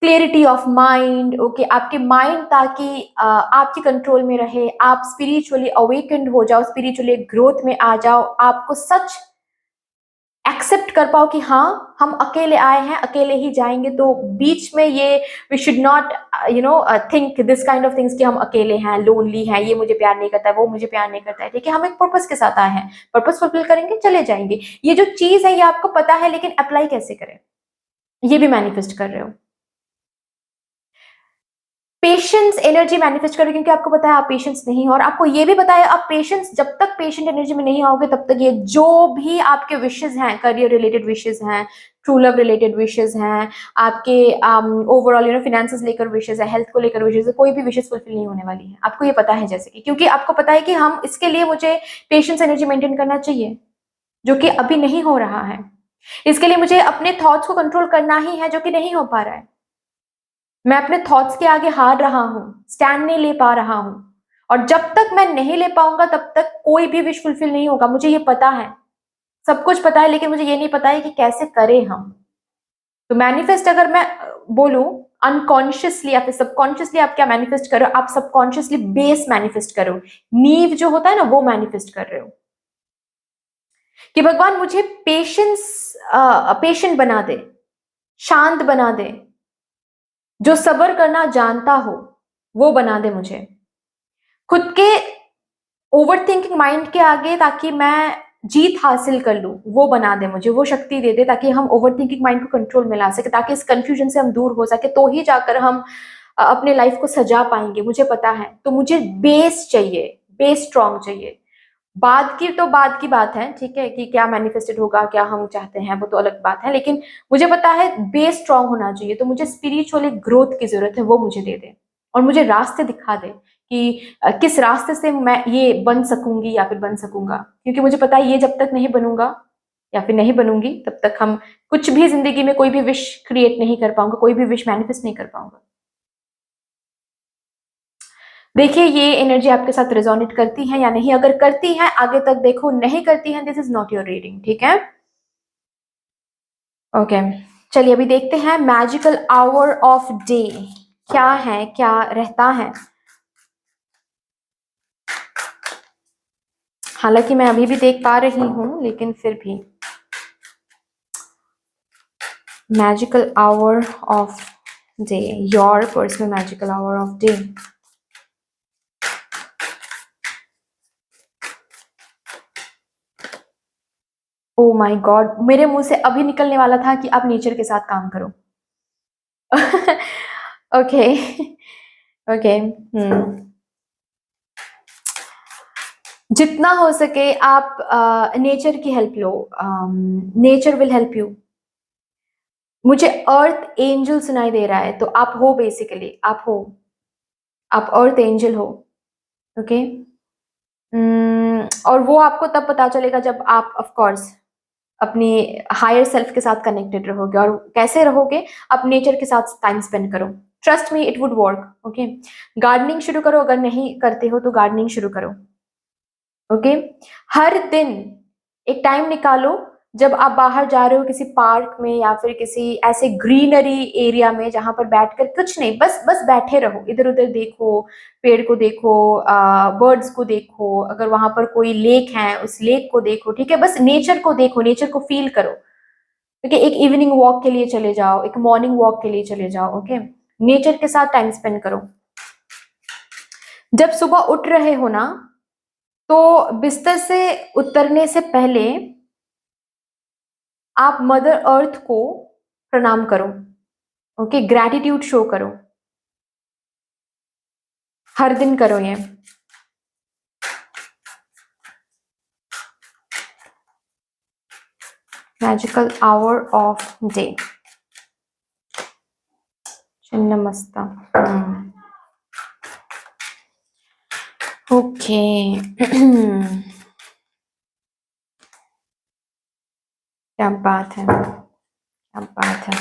clarity of mind, okay, आपके माइंड ताकि आपके कंट्रोल में रहे, आप स्पिरिचुअली अवेकेंड हो जाओ, स्पिरिचुअली ग्रोथ में आ जाओ, आपको सच एक्सेप्ट कर पाओ कि हाँ हम अकेले आए हैं, अकेले ही जाएंगे। तो बीच में ये we should not think this kind of things कि हम अकेले हैं, लोनली हैं, ये मुझे प्यार नहीं करता है, वो मुझे प्यार नहीं करता है। ठीक है, हम एक पर्पस के साथ आए हैं, पर्पस फुलफिल करेंगे, चले जाएंगे। ये जो चीज है ये आपको पता है, लेकिन अप्लाई कैसे करें ये भी मैनिफेस्ट कर रहे हो। पेशेंस एनर्जी मैनिफेस्ट करो, क्योंकि आपको पता है आप पेशेंस नहीं हो, और आपको ये भी पता है आप पेशेंस, जब तक पेशेंट एनर्जी में नहीं आओगे तब तक ये जो भी आपके विशेज हैं, करियर रिलेटेड विशेज हैं, ट्रू लव रिलेटेड विशेज हैं, आपके ओवरऑल फिनेंसेस लेकर विशेज है, हेल्थ को लेकर विशेज है, कोई भी विशेज फुलफिल नहीं होने वाली है। आपको ये पता है, जैसे कि क्योंकि आपको पता है कि हम इसके लिए मुझे पेशेंस एनर्जी मेंटेन करना चाहिए, जो कि अभी नहीं हो रहा है। इसके लिए मुझे अपने थॉट्स को कंट्रोल करना ही है, जो कि नहीं हो पा रहा है। मैं अपने थॉट्स के आगे हार रहा हूं, स्टैंड नहीं ले पा रहा हूं, और जब तक मैं नहीं ले पाऊंगा तब तक कोई भी विश फुलफिल नहीं होगा। मुझे ये पता है, सब कुछ पता है, लेकिन मुझे ये नहीं पता है कि कैसे करें हम। तो मैनिफेस्ट अगर मैं बोलूं अनकॉन्शियसली या फिर सबकॉन्शियसली, आप क्या मैनिफेस्ट करो, आप सबकॉन्शियसली बेस मैनिफेस्ट करो, नींव जो होता है ना वो मैनिफेस्ट कर रहे हो कि भगवान मुझे पेशेंट बना दे, शांत बना दे, जो सब्र करना जानता हो वो बना दे मुझे, खुद के ओवर थिंकिंग माइंड के आगे ताकि मैं जीत हासिल कर लूं वो बना दे मुझे, वो शक्ति दे दे ताकि हम ओवर थिंकिंग माइंड को कंट्रोल में ला सके, ताकि इस कंफ्यूजन से हम दूर हो सके, तो ही जाकर हम अपने लाइफ को सजा पाएंगे। मुझे पता है, तो मुझे बेस चाहिए, बेस स्ट्रांग चाहिए। बाद की बात है, ठीक है, कि क्या मैनिफेस्टेड होगा, क्या हम चाहते हैं, वो तो अलग बात है, लेकिन मुझे पता है बेस स्ट्रांग होना चाहिए। तो मुझे स्पिरिचुअली ग्रोथ की जरूरत है, वो मुझे दे दे, और मुझे रास्ते दिखा दे कि किस रास्ते से मैं ये बन सकूंगी या फिर बन सकूंगा, क्योंकि मुझे पता है ये जब तक नहीं बनूंगा या फिर नहीं बनूंगी तब तक हम कुछ भी जिंदगी में कोई भी विश क्रिएट नहीं कर पाऊंगा, कोई भी विश मैनिफेस्ट नहीं कर पाऊंगा। देखिए ये एनर्जी आपके साथ रेजोनेट करती है या नहीं, अगर करती है आगे तक देखो, नहीं करती है this is not your reading. ठीक है, ओके, चलिए अभी देखते हैं मैजिकल आवर ऑफ डे क्या है, क्या रहता है। हालांकि मैं अभी भी देख पा रही हूं, लेकिन फिर भी magical hour of day, your personal magical hour of day. Oh my God, मेरे मुंह से अभी निकलने वाला था कि आप नेचर के साथ काम करो। ओके ओके, जितना हो सके आप नेचर की help low. Nature will help you. मुझे अर्थ एंजल सुनाई दे रहा है, तो आप हो, बेसिकली आप हो, आप अर्थ एंजल हो। ओके, और वो आपको तब पता चलेगा जब आप ऑफ कोर्स अपनी हायर सेल्फ के साथ कनेक्टेड रहोगे। और कैसे रहोगे? आप नेचर के साथ टाइम स्पेंड करो। Trust me, it would work. Okay, gardening शुरू करो, अगर नहीं करते हो तो गार्डनिंग शुरू करो। ओके, हर दिन एक टाइम निकालो, जब आप बाहर जा रहे हो किसी पार्क में या फिर किसी ऐसे ग्रीनरी एरिया में जहां पर बैठकर कुछ नहीं, बस बस बैठे रहो, इधर उधर देखो, पेड़ को देखो, बर्ड्स को देखो, अगर वहां पर कोई लेक है उस लेक को देखो, ठीक है? बस नेचर को देखो, नेचर को फील करो। ठीक है, एक इवनिंग वॉक के लिए चले जाओ, एक मॉर्निंग वॉक के लिए चले जाओ। ओके, नेचर के साथ टाइम स्पेंड करो। जब सुबह उठ रहे हो ना, तो बिस्तर से उतरने से पहले आप मदर अर्थ को प्रणाम करो। ओके, ग्रैटिट्यूड शो करो, हर दिन करो ये। मैजिकल आवर ऑफ डे, नमस्ता। ओके क्या बात है, क्या बात है।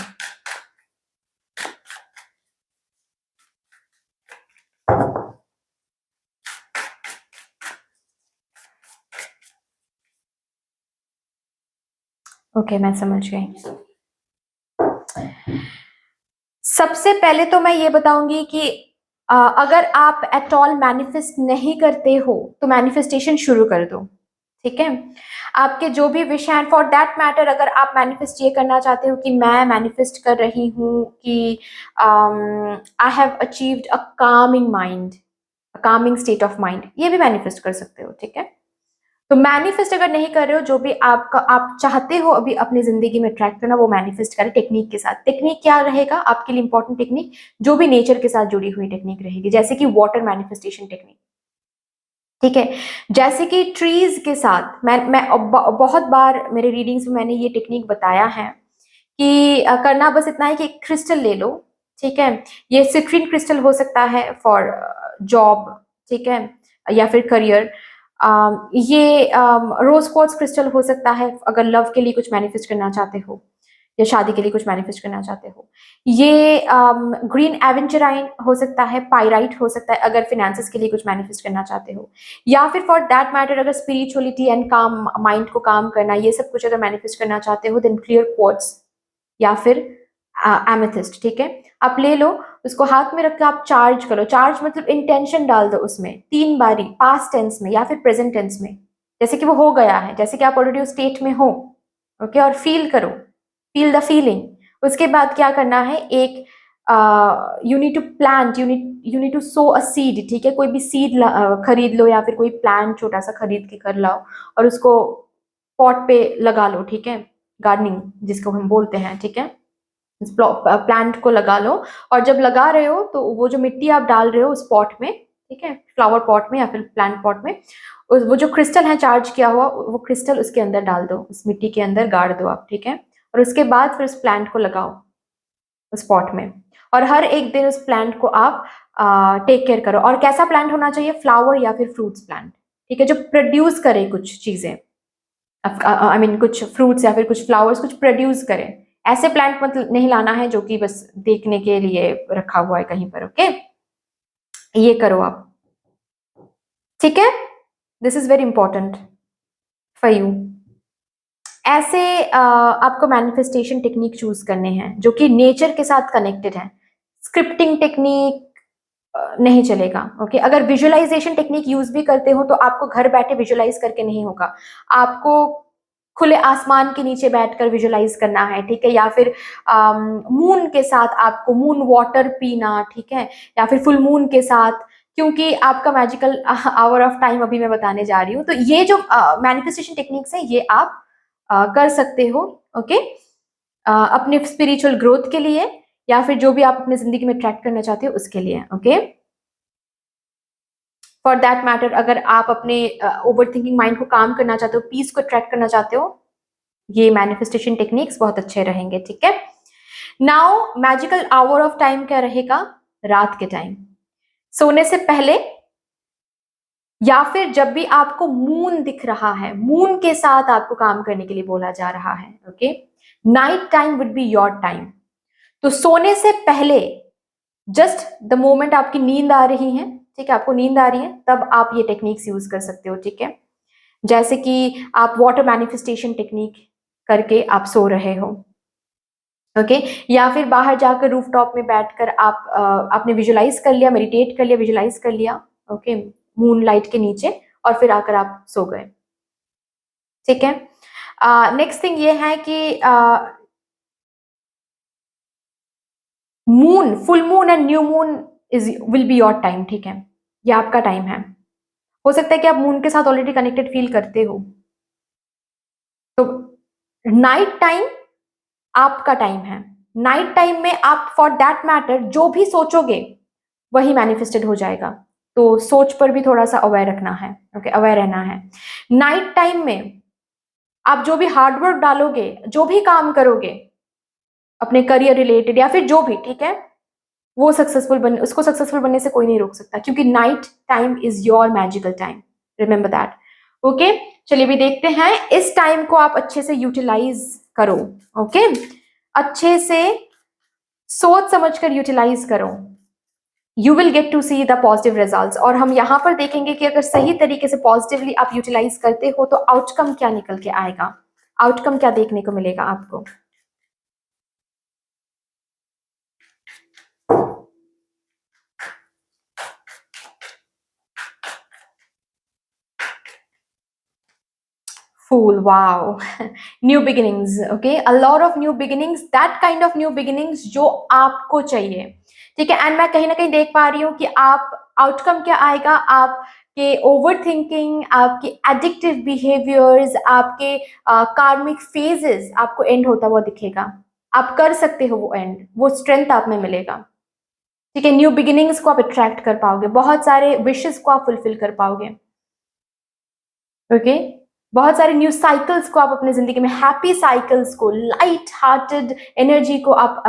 ओके, मैं समझ गई। सबसे पहले तो मैं ये बताऊंगी कि अगर आप एट ऑल मैनिफेस्ट नहीं करते हो तो मैनिफेस्टेशन शुरू कर दो। ठीक है, आपके जो भी विश हैं, फॉर दैट मैटर, अगर आप मैनिफेस्ट ये करना चाहते हो कि मैं मैनिफेस्ट कर रही हूँ कि I have achieved a Kameng mind, Kameng state of mind, ये भी मैनिफेस्ट कर सकते हो। ठीक है, तो मैनिफेस्ट अगर नहीं कर रहे हो, जो भी आपका आप चाहते हो अभी अपनी जिंदगी में अट्रैक्ट करना, वो मैनिफेस्ट करें टेक्निक के साथ। टेक्निक क्या रहेगा आपके लिए? इंपॉर्टेंट टेक्निक जो भी नेचर के साथ जुड़ी हुई टेक्निक रहेगी, जैसे कि वाटर मैनिफेस्टेशन टेक्निक। ठीक है, जैसे कि ट्रीज के साथ मैं बहुत बार मेरे रीडिंग्स में मैंने ये टेक्निक बताया है कि करना बस इतना है कि एक क्रिस्टल ले लो। ठीक है, ये सिट्रीन क्रिस्टल हो सकता है फॉर जॉब, ठीक है, या फिर करियर। ये रोज क्वार्ट्ज क्रिस्टल हो सकता है अगर लव के लिए कुछ मैनिफेस्ट करना चाहते हो या शादी के लिए कुछ मैनिफेस्ट करना चाहते हो। ये ग्रीन एवेंचराइन हो सकता है, पाइराइट हो सकता है अगर फिनेंसेस के लिए कुछ मैनिफेस्ट करना चाहते हो, या फिर फॉर दैट मैटर अगर स्पिरिचुअलिटी एंड काम, माइंड को काम करना, ये सब कुछ अगर मैनिफेस्ट करना चाहते हो, देन क्लियर क्वार्ट्ज या फिर एमेथिस्ट। ठीक है, आप ले लो, उसको हाथ में रख के आप चार्ज करो। चार्ज मतलब इंटेंशन डाल दो उसमें 3 बारी, पास्ट टेंस में या फिर प्रेजेंट टेंस में, जैसे कि वो हो गया है, जैसे कि आप ऑलरेडी उस स्टेट में हो। ओके, और फील करो, फील द फीलिंग। उसके बाद क्या करना है, एक you need to plant, you need to sow a seed. ठीक है, कोई भी सीड खरीद लो या फिर कोई प्लांट छोटा सा खरीद के कर लाओ और उसको पॉट पे लगा लो। ठीक है, गार्डनिंग जिसको हम बोलते हैं। ठीक है, प्लांट को लगा लो, और जब लगा रहे हो तो वो जो मिट्टी आप डाल रहे हो उस पॉट में, ठीक है, फ्लावर पॉट में या फिर प्लांट पॉट में, वो जो क्रिस्टल है चार्ज किया हुआ, वो क्रिस्टल उसके अंदर डाल दो, उस मिट्टी के अंदर गाड़ दो आप। ठीक है, और उसके बाद फिर उस प्लांट को लगाओ उस पॉट में, और हर एक दिन उस प्लांट को आप टेक केयर करो। और कैसा प्लांट होना चाहिए? फ्लावर या फिर फ्रूट्स प्लांट। ठीक है, जो प्रोड्यूस करे कुछ चीजें, आई मीन कुछ फ्रूट्स या फिर कुछ फ्लावर्स कुछ प्रोड्यूस करें। ऐसे प्लांट मतलब नहीं लाना है जो कि बस देखने के लिए रखा हुआ है कहीं पर। ओके, ये करो आप। ठीक है, this is very important for you. ऐसे आपको मैनिफेस्टेशन टेक्निक चूज करने हैं जो कि नेचर के साथ कनेक्टेड है। स्क्रिप्टिंग टेक्निक नहीं चलेगा। ओके, अगर विजुअलाइजेशन टेक्निक यूज भी करते हो तो आपको घर बैठे विजुअलाइज करके नहीं होगा, आपको खुले आसमान के नीचे बैठकर विजुअलाइज करना है, ठीक है, या फिर मून के साथ आपको मून वाटर पीना, ठीक है, या फिर फुल मून के साथ, क्योंकि आपका मैजिकल आवर ऑफ टाइम अभी मैं बताने जा रही हूँ। तो ये जो मैनिफेस्टेशन टेक्निक्स है ये आप कर सकते हो। ओके, अपने स्पिरिचुअल ग्रोथ के लिए या फिर जो भी आप अपनी जिंदगी में ट्रैक करना चाहते हो उसके लिए। ओके, फॉर दैट मैटर अगर आप अपने ओवर थिंकिंग माइंड को काम करना चाहते हो, पीस को ट्रैक करना चाहते हो, ये मैनिफेस्टेशन टेक्निक्स बहुत अच्छे रहेंगे। ठीक है, now magical hour of time क्या रहेगा? रात के टाइम, सोने से पहले, या फिर जब भी आपको मून दिख रहा है, मून के साथ आपको काम करने के लिए बोला जा रहा है। Okay, night time would be your time. तो सोने से पहले, जस्ट द मोमेंट आपकी नींद आ रही है, ठीक है, आपको नींद आ रही है, तब आप ये टेक्निक्स यूज कर सकते हो। ठीक है, जैसे कि आप वाटर मैनिफेस्टेशन टेक्निक करके आप सो रहे हो। ओके, या फिर बाहर जाकर रूफटॉप में बैठकर आप आपने विजुलाइज कर लिया, मेडिटेट कर लिया, विजुलाइज कर लिया, ओके, मून लाइट के नीचे, और फिर आकर आप सो गए। ठीक है, नेक्स्ट थिंग ये है कि moon, full moon and new moon is will be your time. ठीक है, ये आपका टाइम है। हो सकता है कि आप मून के साथ ऑलरेडी कनेक्टेड फील करते हो, तो नाइट टाइम आपका टाइम है। नाइट टाइम में आप फॉर दैट मैटर जो भी सोचोगे वही मैनिफेस्टेड हो जाएगा, तो सोच पर भी थोड़ा सा अवेयर रखना है। ओके, अवेयर रहना है। नाइट टाइम में आप जो भी हार्डवर्क डालोगे, जो भी काम करोगे अपने करियर रिलेटेड या फिर जो भी, ठीक है, वो उसको सक्सेसफुल बनने से कोई नहीं रोक सकता, क्योंकि night time is your magical time, remember that. Okay, चलिए भी देखते हैं, इस टाइम को आप अच्छे से यूटिलाइज करो। ओके, अच्छे से सोच समझकर यूटिलाइज करो, you will get to see the positive results. और हम यहाँ पर देखेंगे कि अगर सही तरीके से पॉजिटिवली आप यूटिलाइज करते हो तो आउटकम क्या निकल के आएगा, आउटकम क्या देखने को मिलेगा आपको। Fool, wow. New beginnings, okay, a lot of new beginnings, that kind of new beginnings जो आपको चाहिए। ठीक है, एंड मैं कहीं ना कहीं देख पा रही हूँ कि आप आउटकम क्या आएगा, आपके ओवर थिंकिंग, आपके एडिक्टिव बिहेवियर्स, आपके कार्मिक फेजेस आपको एंड होता हुआ दिखेगा। आप कर सकते हो वो एंड, वो स्ट्रेंथ आप में मिलेगा। ठीक है, न्यू बिगिनिंग्स को आप अट्रैक्ट कर पाओगे, बहुत सारे विशेस को आप फुलफिल कर पाओगे। ओके, बहुत सारे न्यू साइकिल्स को आप अपने जिंदगी में, हैप्पी साइकिल्स को, लाइट हार्टेड एनर्जी को आप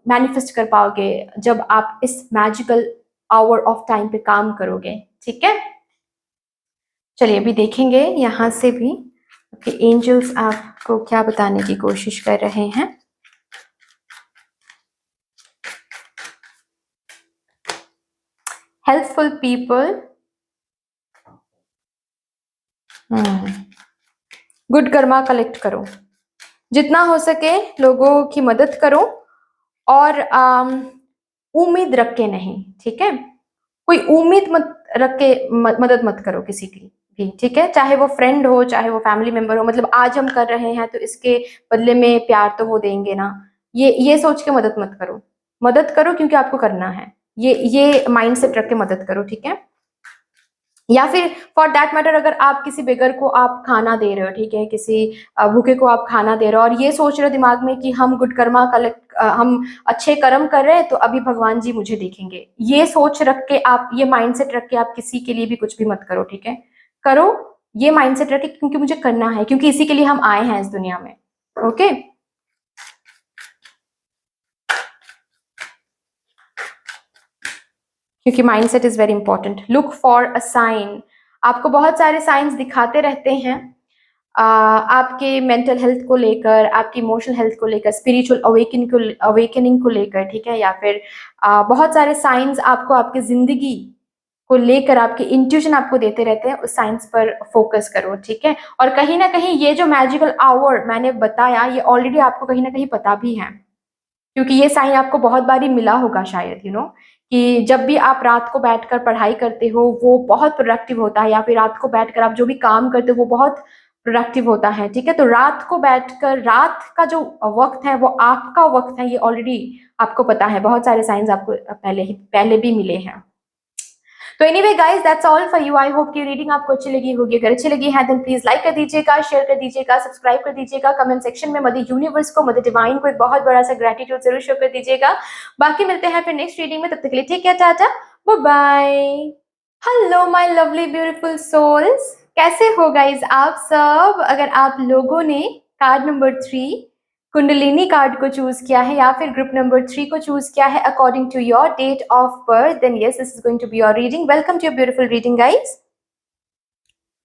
मैनिफेस्ट कर पाओगे जब आप इस मैजिकल आवर ऑफ टाइम पे काम करोगे। ठीक है, चलिए अभी देखेंगे यहां से भी ओके, एंजल्स आपको क्या बताने की कोशिश कर रहे हैं। Helpful people, good Karma collect करो, जितना हो सके लोगों की मदद करो, और उम्मीद रख के नहीं। ठीक है, कोई उम्मीद मत रख के मदद मत करो किसी की भी। ठीक है, चाहे वो फ्रेंड हो, चाहे वो फैमिली मेंबर हो, मतलब आज हम कर रहे हैं तो इसके बदले में प्यार तो वो देंगे ना, ये सोच के मदद मत करो। मदद करो क्योंकि आपको करना है, ये माइंड सेट रख के मदद करो। ठीक है, या फिर फॉर दैट मैटर अगर आप किसी बेगर को आप खाना दे रहे हो, ठीक है, किसी भूखे को आप खाना दे रहे हो, और ये सोच रहे हो दिमाग में कि हम गुड कर्मा कलेक्ट, हम अच्छे कर्म कर रहे हैं तो अभी भगवान जी मुझे देखेंगे, ये सोच रख के आप, ये माइंडसेट रख के आप किसी के लिए भी कुछ भी मत करो। ठीक है, करो ये माइंडसेट रख के क्योंकि मुझे करना है, क्योंकि इसी के लिए हम आए हैं इस दुनिया में। ओके, क्योंकि mindset is very important. Look for a sign, आपको बहुत सारे साइंस दिखाते रहते हैं, आपके मेंटल हेल्थ को लेकर, आपकी इमोशनल हेल्थ को लेकर, स्पिरिचुअल अवेकनिंग को लेकर। ठीक है, या फिर बहुत सारे साइंस आपको आपकी जिंदगी को लेकर आपके इंट्यूशन आपको देते रहते हैं, उस साइंस पर फोकस करो, ठीक है। और कहीं ना कहीं ये जो मैजिकल आवर मैंने बताया, ये ऑलरेडी आपको कहीं ना कहीं पता भी है, क्योंकि ये साइन आपको बहुत बारी मिला होगा शायद, कि जब भी आप रात को बैठकर पढ़ाई करते हो वो बहुत प्रोडक्टिव होता है, या फिर रात को बैठकर आप जो भी काम करते हो वो बहुत प्रोडक्टिव होता है, ठीक है। तो रात को बैठकर, रात का जो वक्त है वो आपका वक्त है, ये ऑलरेडी आपको पता है, बहुत सारे साइंस आपको पहले भी मिले हैं। तो anyway guys, that's all for you. I hope कि रीडिंग आपको अच्छी लगी होगी। अगर अच्छी लगी है देन प्लीज लाइक कर दीजिएगा, शेयर कर दीजिएगा, सब्सक्राइब कर दीजिएगा, कमेंट सेक्शन में मदर यूनिवर्स को, मदर डिवाइन को एक बहुत बड़ा सा ग्रेटिट्यूड जरूर शो कर दीजिएगा। बाकी मिलते हैं फिर नेक्स्ट रीडिंग में, तब तक के लिए ठीक है, tata, bye bye. Hello my lovely beautiful souls, कैसे हो गाइज आप सब। अगर आप लोगों ने कार्ड नंबर 3 कुंडलिनी कार्ड को चूज किया है, या फिर ग्रुप नंबर 3 को चूज किया है according to your date of birth, then yes, this is going to be your reading. Welcome to your beautiful reading guys.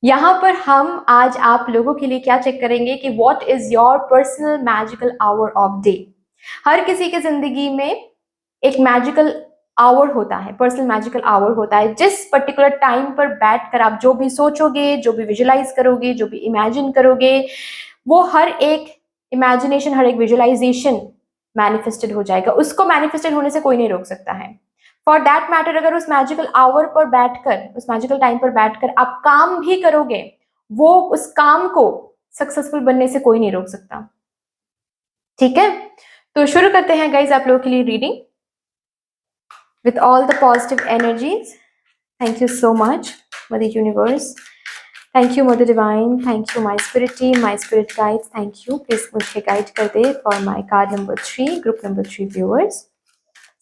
यहाँ पर हम आज आप लोगों के लिए क्या चेक करेंगे कि what is your personal magical hour of day. हर किसी की जिंदगी में एक मैजिकल आवर होता है, पर्सनल मैजिकल आवर होता है, जिस पर्टिकुलर टाइम पर बैठकर आप जो भी सोचोगे, जो भी विजुलाइज करोगे, जो भी इमेजिन करोगे, वो हर एक इमेजिनेशन, हर एक विजुअलाइजेशन मैनिफेस्टेड हो जाएगा। उसको मैनिफेस्टेड होने से कोई नहीं रोक सकता है। फॉर दैट मैटर, अगर उस मैजिकल आवर पर बैठकर, उस मैजिकल टाइम पर बैठकर आप काम भी करोगे, वो उस काम को सक्सेसफुल बनने से कोई नहीं रोक सकता, ठीक है। तो शुरू करते हैं गाइज आप लोगों के लिए reading with all the positive energies. Thank you so much, Mother Universe. Thank you, Mother Divine. Thank you, my spirit team, my spirit guides. Thank you. Please मुझे guide कर दे for my card number 3, group number 3 viewers.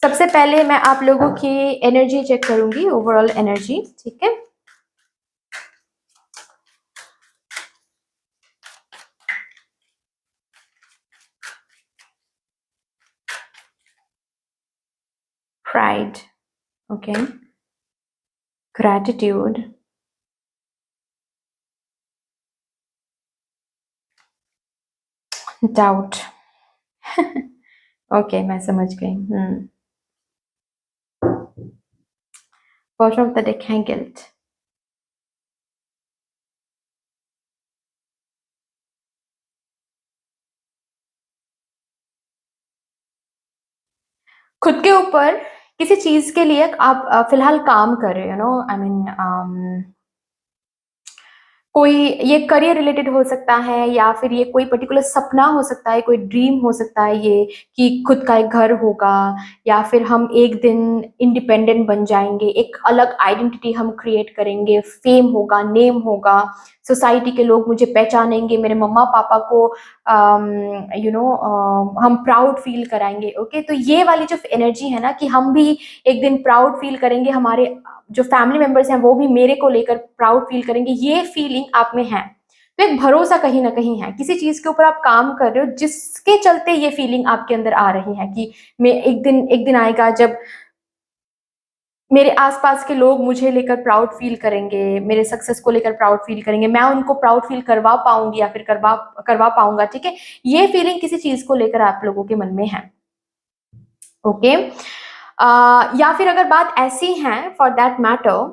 सबसे पहले मैं आप लोगों की energy check करूंगी, overall energy, ठीक है। Pride, okay. Gratitude, doubt. Okay, मैं समझ गई। बॉटम ऑफ द डेक है गिल्ट। खुद के ऊपर किसी चीज के लिए आप फिलहाल काम कर रहे हो, नो आई मीन कोई ये करियर रिलेटेड हो सकता है, या फिर ये कोई पर्टिकुलर सपना हो सकता है, कोई ड्रीम हो सकता है, ये कि खुद का एक घर होगा, या फिर हम एक दिन इंडिपेंडेंट बन जाएंगे, एक अलग आइडेंटिटी हम क्रिएट करेंगे, फेम होगा, नेम होगा, सोसाइटी के लोग मुझे पहचानेंगे, मेरे मम्मा पापा को हम प्राउड फील कराएंगे। ओके, तो ये वाली जो एनर्जी है ना, कि हम भी एक दिन प्राउड फील करेंगे, हमारे जो फैमिली मेंबर्स हैं वो भी मेरे को लेकर प्राउड फील करेंगे, ये फीलिंग आप में है। तो एक भरोसा कहीं ना कहीं है, किसी चीज के ऊपर आप काम कर रहे हो जिसके चलते ये फीलिंग आपके अंदर आ रही है कि मैं एक दिन आएगा जब मेरे आसपास के लोग मुझे लेकर प्राउड फील करेंगे, मेरे सक्सेस को लेकर प्राउड फील करेंगे, मैं उनको प्राउड फील करवा पाऊंगी या फिर करवा करवा पाऊंगा, ठीक है। ये फीलिंग किसी चीज को लेकर आप लोगों के मन में है, ओके। या फिर अगर बात ऐसी है फॉर दैट मैटर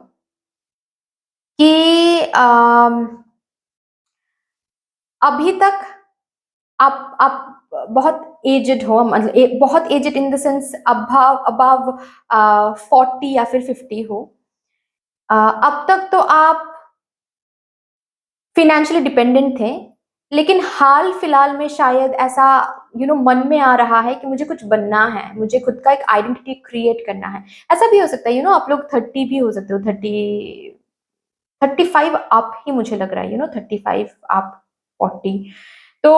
कि अभी तक आप बहुत एजेड हो, मतलब बहुत aged in the sense above above 40 या फिर 50 हो। अब तक तो आप फिनेंशियली डिपेंडेंट थे, लेकिन हाल फिलहाल में शायद ऐसा मन में आ रहा है कि मुझे कुछ बनना है, मुझे खुद का एक आइडेंटिटी क्रिएट करना है। ऐसा भी हो सकता है, आप लोग 30 भी हो सकते हो, 35 आप ही मुझे लग रहा है, 35 आप 40। तो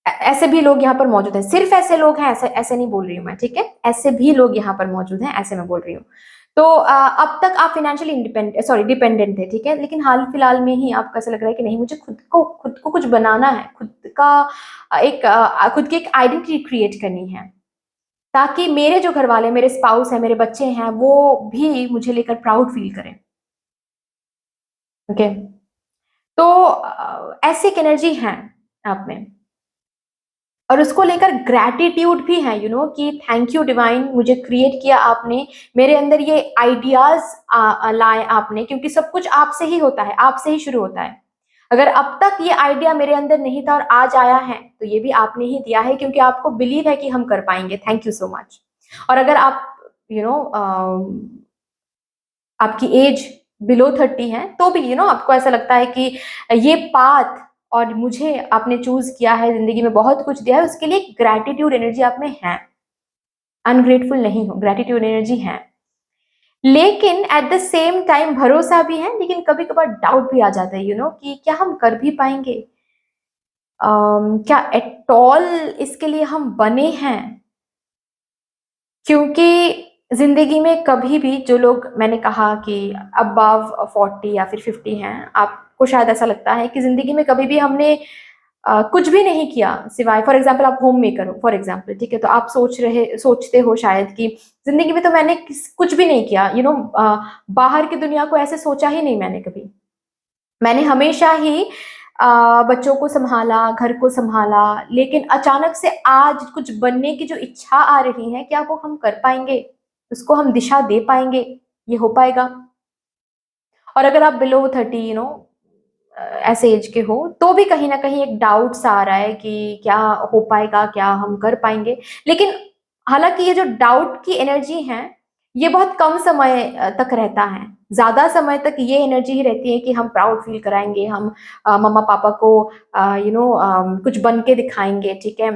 ऐसे भी लोग यहाँ पर मौजूद हैं, सिर्फ ऐसे लोग हैं, ऐसे ऐसे नहीं बोल रही हूँ मैं, ठीक है, ऐसे भी लोग यहाँ पर मौजूद हैं, ऐसे मैं बोल रही हूँ। तो अब तक आप फिनेंशियली डिपेंडेंट थे, ठीक है, लेकिन हाल फिलहाल में ही आपको ऐसा लग रहा है कि नहीं, मुझे खुद को कुछ बनाना है, खुद की एक आइडेंटिटी क्रिएट करनी है, ताकि मेरे जो घर वाले, मेरे स्पाउस हैं, मेरे बच्चे हैं, वो भी मुझे लेकर प्राउड फील करें, ओके। तो ऐसी एक एनर्जी है आप में। और उसको लेकर ग्रैटिट्यूड भी है, कि थैंक यू डिवाइन, मुझे क्रिएट किया आपने, मेरे अंदर ये आइडियाज लाए आपने, क्योंकि सब कुछ आपसे ही होता है, आपसे ही शुरू होता है। अगर अब तक ये आइडिया मेरे अंदर नहीं था और आज आया है, तो ये भी आपने ही दिया है, क्योंकि आपको बिलीव है कि हम कर पाएंगे। Thank you so much. और अगर आप यू नो आपकी एज बिलो 30 है, तो भी आपको ऐसा लगता है कि ये पाथ और मुझे आपने चूज किया है, जिंदगी में बहुत कुछ दिया है, उसके लिए ग्रैटिट्यूड एनर्जी आप में है। अनग्रेटफुल नहीं हो, ग्रैटिट्यूड एनर्जी है। लेकिन एट द सेम टाइम भरोसा भी है, लेकिन कभी कभार डाउट भी आ जाता है, कि क्या हम कर भी पाएंगे, क्या एट ऑल इसके लिए हम बने हैं। क्योंकि जिंदगी में कभी भी जो लोग, मैंने कहा कि अबव 40 या फिर 50 हैं, आपको शायद ऐसा लगता है कि जिंदगी में कभी भी हमने कुछ भी नहीं किया, सिवाय फॉर एग्जाम्पल आप होम मेकर हो, फॉर एग्जाम्पल, ठीक है, तो आप सोचते हो शायद कि जिंदगी में तो मैंने कुछ भी नहीं किया, बाहर की दुनिया को ऐसे सोचा ही नहीं मैंने कभी। मैंने हमेशा ही बच्चों को संभाला, घर को संभाला, लेकिन अचानक से आज कुछ बनने की जो इच्छा आ रही है, क्या वो हम कर पाएंगे, उसको हम दिशा दे पाएंगे, ये हो पाएगा? और अगर आप बिलो 30 ऐसे एज के हो, तो भी कहीं ना कहीं एक डाउट सा आ रहा है कि क्या हो पाएगा, क्या हम कर पाएंगे। लेकिन हालांकि ये जो डाउट की एनर्जी है, ये बहुत कम समय तक रहता है। ज्यादा समय तक ये एनर्जी ही रहती है कि हम प्राउड फील कराएंगे, हम मम्मा पापा को कुछ बन के दिखाएंगे, ठीक है,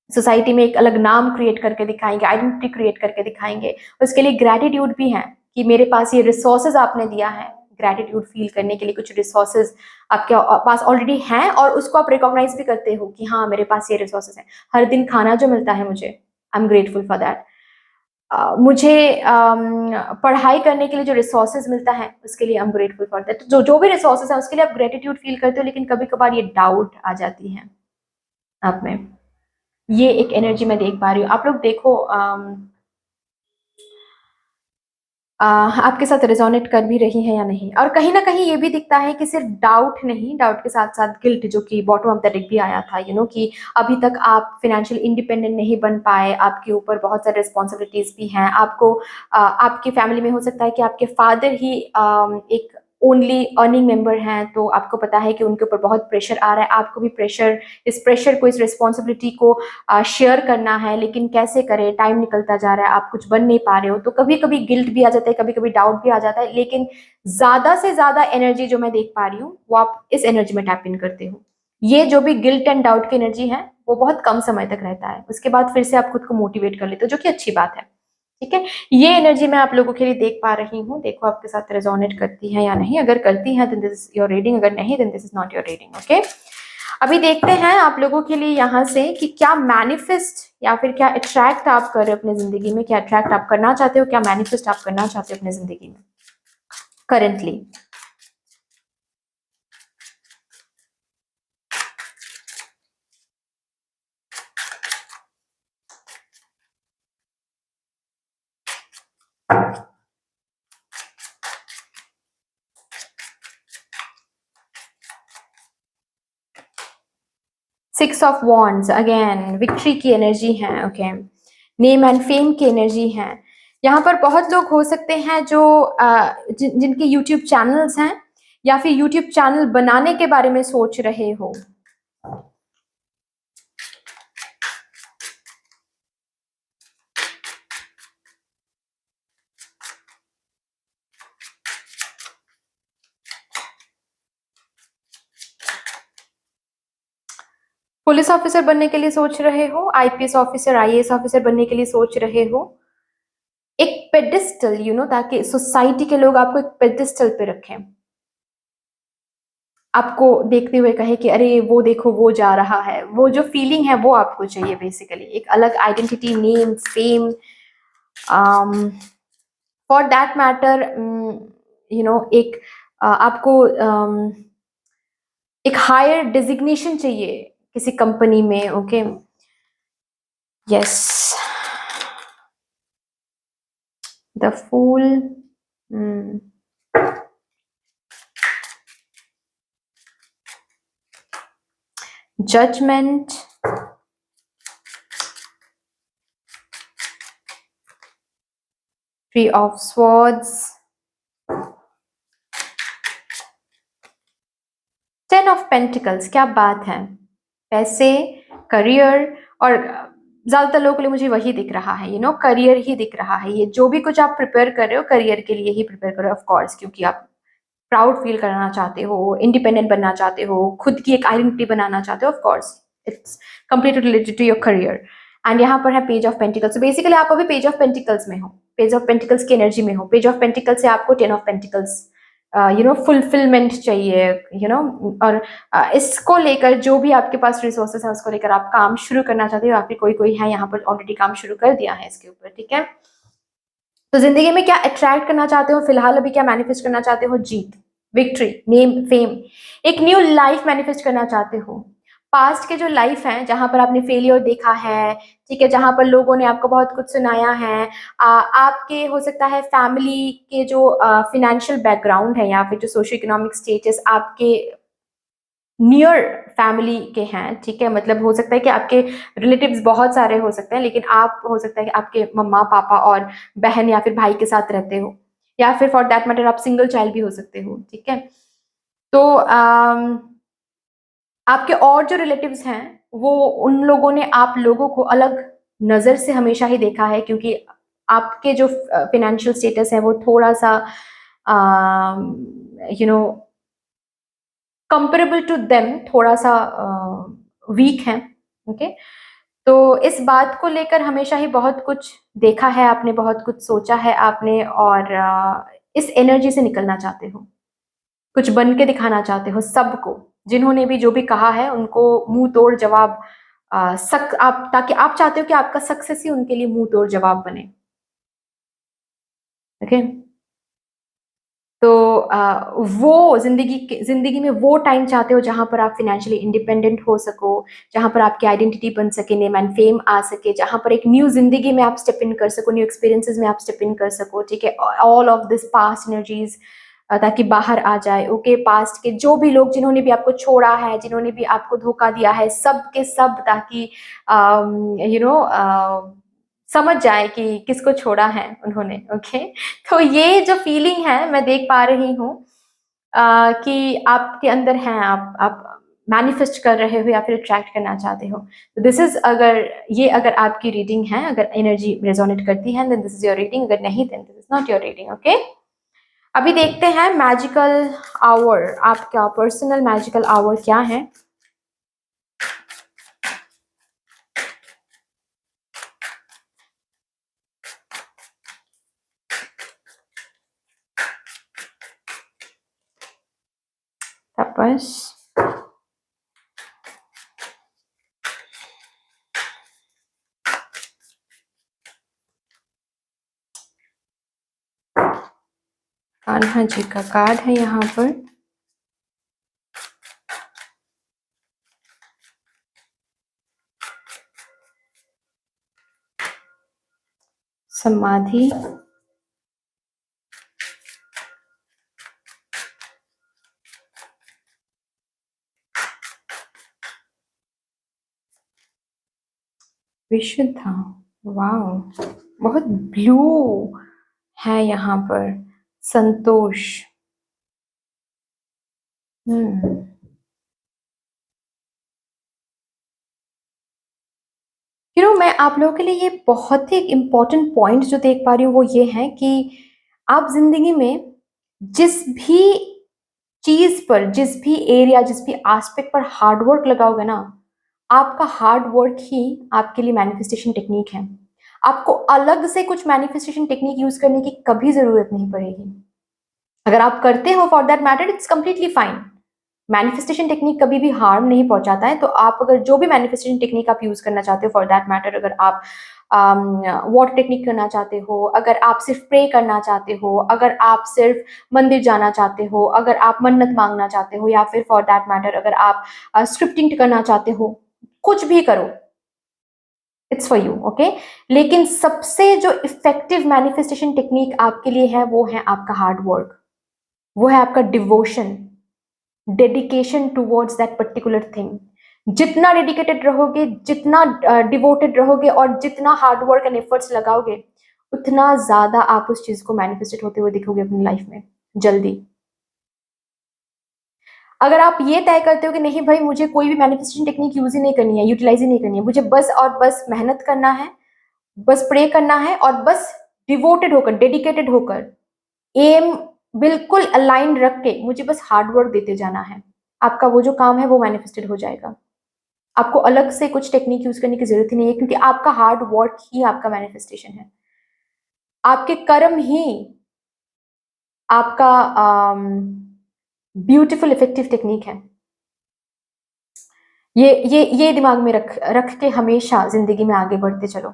सोसाइटी में एक अलग नाम क्रिएट करके दिखाएंगे, आइडेंटिटी क्रिएट करके दिखाएंगे। उसके लिए ग्रैटिट्यूड भी है कि मेरे पास ये रिसोर्सेज आपने दिया है, ग्रैटिट्यूड फील करने के लिए कुछ रिसोर्सेज आपके पास ऑलरेडी हैं, और उसको आप रिकॉग्नाइज भी करते हो कि हाँ मेरे पास ये रिसोर्सेज हैं। हर दिन खाना जो मिलता है मुझे, I am grateful for that. मुझे पढ़ाई करने के लिए जो रिसोर्सेज मिलता है, उसके लिए I am grateful for that. जो जो भी रिसोर्सेज है उसके लिए आप ग्रेटिट्यूड फील करते हो, लेकिन कभी कभार ये डाउट आ जाती है आप में। ये एक एनर्जी मैं देख पा रही हूँ। आप लोग देखो, आपके साथ रिजोनेट कर भी रही है या नहीं। और कहीं ना कहीं ये भी दिखता है कि सिर्फ डाउट नहीं, डाउट के साथ साथ गिल्ट, जो कि बॉटम ऑफ द डेक भी आया था, कि अभी तक आप फाइनेंशियल इंडिपेंडेंट नहीं बन पाए, आपके ऊपर बहुत सारे रिस्पॉन्सिबिलिटीज भी हैं। आपको आपकी फैमिली में हो सकता है कि आपके फादर ही एक ओनली अर्निंग मेंबर हैं, तो आपको पता है कि उनके ऊपर बहुत प्रेशर आ रहा है, आपको भी प्रेशर, इस प्रेशर को, इस रिस्पॉन्सिबिलिटी को शेयर करना है, लेकिन कैसे करें, टाइम निकलता जा रहा है, आप कुछ बन नहीं पा रहे हो, तो कभी कभी गिल्ट भी आ जाता है, कभी कभी डाउट भी आ जाता है। लेकिन ज्यादा से ज्यादा एनर्जी जो मैं देख पा रही हूँ, वो आप इस एनर्जी में टैप इन करते हो। ये जो भी गिल्ट एंड डाउट की एनर्जी है, वो बहुत कम समय तक रहता है, उसके बाद फिर से आप खुद को मोटिवेट कर लेते हो, जो कि अच्छी बात है, ठीक है। ये एनर्जी मैं आप लोगों के लिए देख पा रही हूँ। देखो आपके साथ रेजोनेट करती है या नहीं। अगर करती है then this is your reading, अगर नहीं then this is not your reading, okay. अभी देखते हैं आप लोगों के लिए यहाँ से कि क्या मैनिफेस्ट या फिर क्या अट्रैक्ट आप कर रहे हो अपनी जिंदगी में, क्या अट्रैक्ट आप करना चाहते हो, क्या मैनिफेस्ट आप करना चाहते हो अपनी जिंदगी में currently. 6 of wands, again victory की एनर्जी है, ओके। नेम एंड फेम की एनर्जी है। यहाँ पर बहुत लोग हो सकते हैं जो जिनके यूट्यूब चैनल्स हैं, या फिर यूट्यूब चैनल बनाने के बारे में सोच रहे हो। पुलिस ऑफिसर बनने के लिए सोच रहे हो, आईपीएस ऑफिसर, आईएएस ऑफिसर बनने के लिए सोच रहे हो। एक पेडिस्टल, ताकि सोसाइटी के लोग आपको एक पेडिस्टल पे रखें, आपको देखते हुए कहे कि अरे वो देखो वो जा रहा है। वो जो फीलिंग है वो आपको चाहिए, बेसिकली एक अलग identity, name, fame, for that matter, एक आपको एक हायर डिजिग्नेशन चाहिए किसी कंपनी में, okay. Yes, the fool, judgement, Three of Swords, Ten of Pentacles, क्या बात है। पैसे, करियर, और ज्यादातर लोगों के लिए मुझे वही दिख रहा है, करियर ही दिख रहा है। ये जो भी कुछ आप प्रिपेयर कर रहे हो, करियर के लिए ही प्रिपेयर करो ऑफ कोर्स, क्योंकि आप प्राउड फील करना चाहते हो, इंडिपेंडेंट बनना चाहते हो, खुद की एक आइडेंटिटी बनाना चाहते हो। Of course it's completely related to your career. And यहाँ पर है पेज ऑफ पेंटिकल्स। बेसिकली आप अभी पेज ऑफ पेंटिकल्स में हो, पेज ऑफ पेंटिकल्स की एनर्जी में हो। पेज ऑफ पेंटिकल्स से आपको टेन ऑफ पेंटिकल्स फुलफिलमेंट चाहिए, और इसको लेकर जो भी आपके पास रिसोर्सेस है उसको लेकर आप काम शुरू करना चाहते हो, या फिर कोई है यहाँ पर ऑलरेडी काम शुरू कर दिया है इसके ऊपर, ठीक है। तो जिंदगी में क्या अट्रैक्ट करना चाहते हो फिलहाल, अभी क्या मैनिफेस्ट करना चाहते हो? जीत, विक्ट्री, नेम, फेम, एक न्यू लाइफ मैनिफेस्ट करना चाहते हो। पास्ट के जो लाइफ है जहां पर आपने फेलियर देखा है, ठीक है, जहां पर लोगों ने आपको बहुत कुछ सुनाया है, आपके हो सकता है फैमिली के जो फिनेंशियल बैकग्राउंड है या फिर जो सोशो इकोनॉमिक स्टेटस आपके नियर फैमिली के हैं, ठीक है, मतलब हो सकता है कि आपके रिलेटिव्स बहुत सारे हो सकते हैं, लेकिन आप हो सकता है कि आपके मम्मा पापा और बहन या फिर भाई के साथ रहते हो, या फिर फॉर दैट मैटर आप सिंगल चाइल्ड भी हो सकते हो, ठीक है। तो आपके और जो रिलेटिव्स हैं वो, उन लोगों ने आप लोगों को अलग नजर से हमेशा ही देखा है, क्योंकि आपके जो फिनेंशियल स्टेटस है वो थोड़ा सा you know comparable to them थोड़ा सा वीक है, ओके। तो इस बात को लेकर हमेशा ही बहुत कुछ देखा है आपने, बहुत कुछ सोचा है आपने, और इस एनर्जी से निकलना चाहते हो, कुछ बन के दिखाना चाहते हो सबको, जिन्होंने भी जो भी कहा है उनको मुंह तोड़ जवाब, आप, ताकि आप चाहते हो कि आपका सक्सेस ही उनके लिए मुंह तोड़ जवाब बने, ओके। तो वो जिंदगी में वो टाइम चाहते हो जहां पर आप फिनेंशियली इंडिपेंडेंट हो सको, जहां पर आपकी आइडेंटिटी बन सके, नेम एंड फेम आ सके, जहां पर एक न्यू जिंदगी में आप स्टेप इन कर सको, न्यू एक्सपीरियंसेस में आप स्टेप इन कर सको, ठीक है। All of this past energies ताकि बाहर आ जाए, ओके। पास्ट के जो भी लोग जिन्होंने भी आपको छोड़ा है, जिन्होंने भी आपको धोखा दिया है, सब के सब, ताकि समझ जाए कि किसको छोड़ा है उन्होंने, ओके। तो ये जो फीलिंग है मैं देख पा रही हूँ कि आपके अंदर है, आप मैनिफेस्ट कर रहे हो या फिर अट्रैक्ट करना चाहते हो। तो दिस इज, अगर आपकी रीडिंग है, अगर एनर्जी रेजोनेट करती है then this is your reading, अगर नहीं then this is not your reading, okay. अभी देखते हैं मैजिकल आवर, आपका पर्सनल मैजिकल आवर क्या है। तपस, कान्हा जी का कार्ड है यहाँ पर, समाधि, विशुद्धा, वाओ, बहुत ब्लू है यहाँ पर, संतोष, मैं आप लोगों के लिए ये बहुत ही इम्पोर्टेंट पॉइंट जो देख पा रही हूँ वो ये है कि आप जिंदगी में जिस भी चीज पर, जिस भी एरिया, जिस भी एस्पेक्ट पर हार्ड वर्क लगाओगे ना, आपका हार्ड वर्क ही आपके लिए मैनिफेस्टेशन टेक्निक है। आपको अलग से कुछ मैनिफेस्टेशन टेक्निक यूज करने की कभी जरूरत नहीं पड़ेगी। अगर आप करते हो for that matter it's completely fine. Manifestation technique कभी भी हार्म नहीं पहुंचाता है। तो आप अगर जो भी मैनिफेस्टेशन टेक्निक आप यूज करना चाहते हो फॉर दैट मैटर, अगर आप वाटर टेक्निक करना चाहते हो, अगर आप सिर्फ प्रे करना चाहते हो, अगर आप सिर्फ मंदिर जाना चाहते हो, अगर आप मन्नत मांगना चाहते हो, या फिर फॉर दैट मैटर अगर आप स्क्रिप्टिंग करना चाहते हो, कुछ भी करो, इट्स फॉर यू, ओके। लेकिन सबसे जो इफेक्टिव मैनिफेस्टेशन टेक्निक आपके लिए है वो है आपका हार्ड वर्क, वो है आपका devotion, dedication towards that particular thing. जितना डेडिकेटेड रहोगे, जितना डिवोटेड रहोगे और जितना हार्ड वर्क एंड एफर्ट्स लगाओगे, उतना ज़्यादा आप उस चीज़ को मैनिफेस्टेड होते हुए दिखोगे अपनी लाइफ में जल्दी। अगर आप ये तय करते हो कि नहीं भाई मुझे कोई भी मैनिफेस्टेशन टेक्निक यूज़ ही नहीं करनी है, यूटिलाइज़ ही नहीं करनी है, मुझे बस और बस मेहनत करना है, बस प्रे करना है और बस डिवोटेड होकर, डेडिकेटेड होकर, एम बिल्कुल अलाइन्ड रख के मुझे बस हार्ड वर्क देते जाना है। आपका वो जो काम है वो मैनिफेस्टेड हो जाएगा। आपको अलग से कुछ टेक्निक यूज़ करने की ज़रूरत ही नहीं है क्योंकि आपका हार्ड वर्क ही आपका मैनिफेस्टेशन है। आपके कर्म ही आपका ब्यूटीफुल इफेक्टिव टेक्निक है। ये दिमाग में रख रख के हमेशा ज़िंदगी में आगे बढ़ते चलो।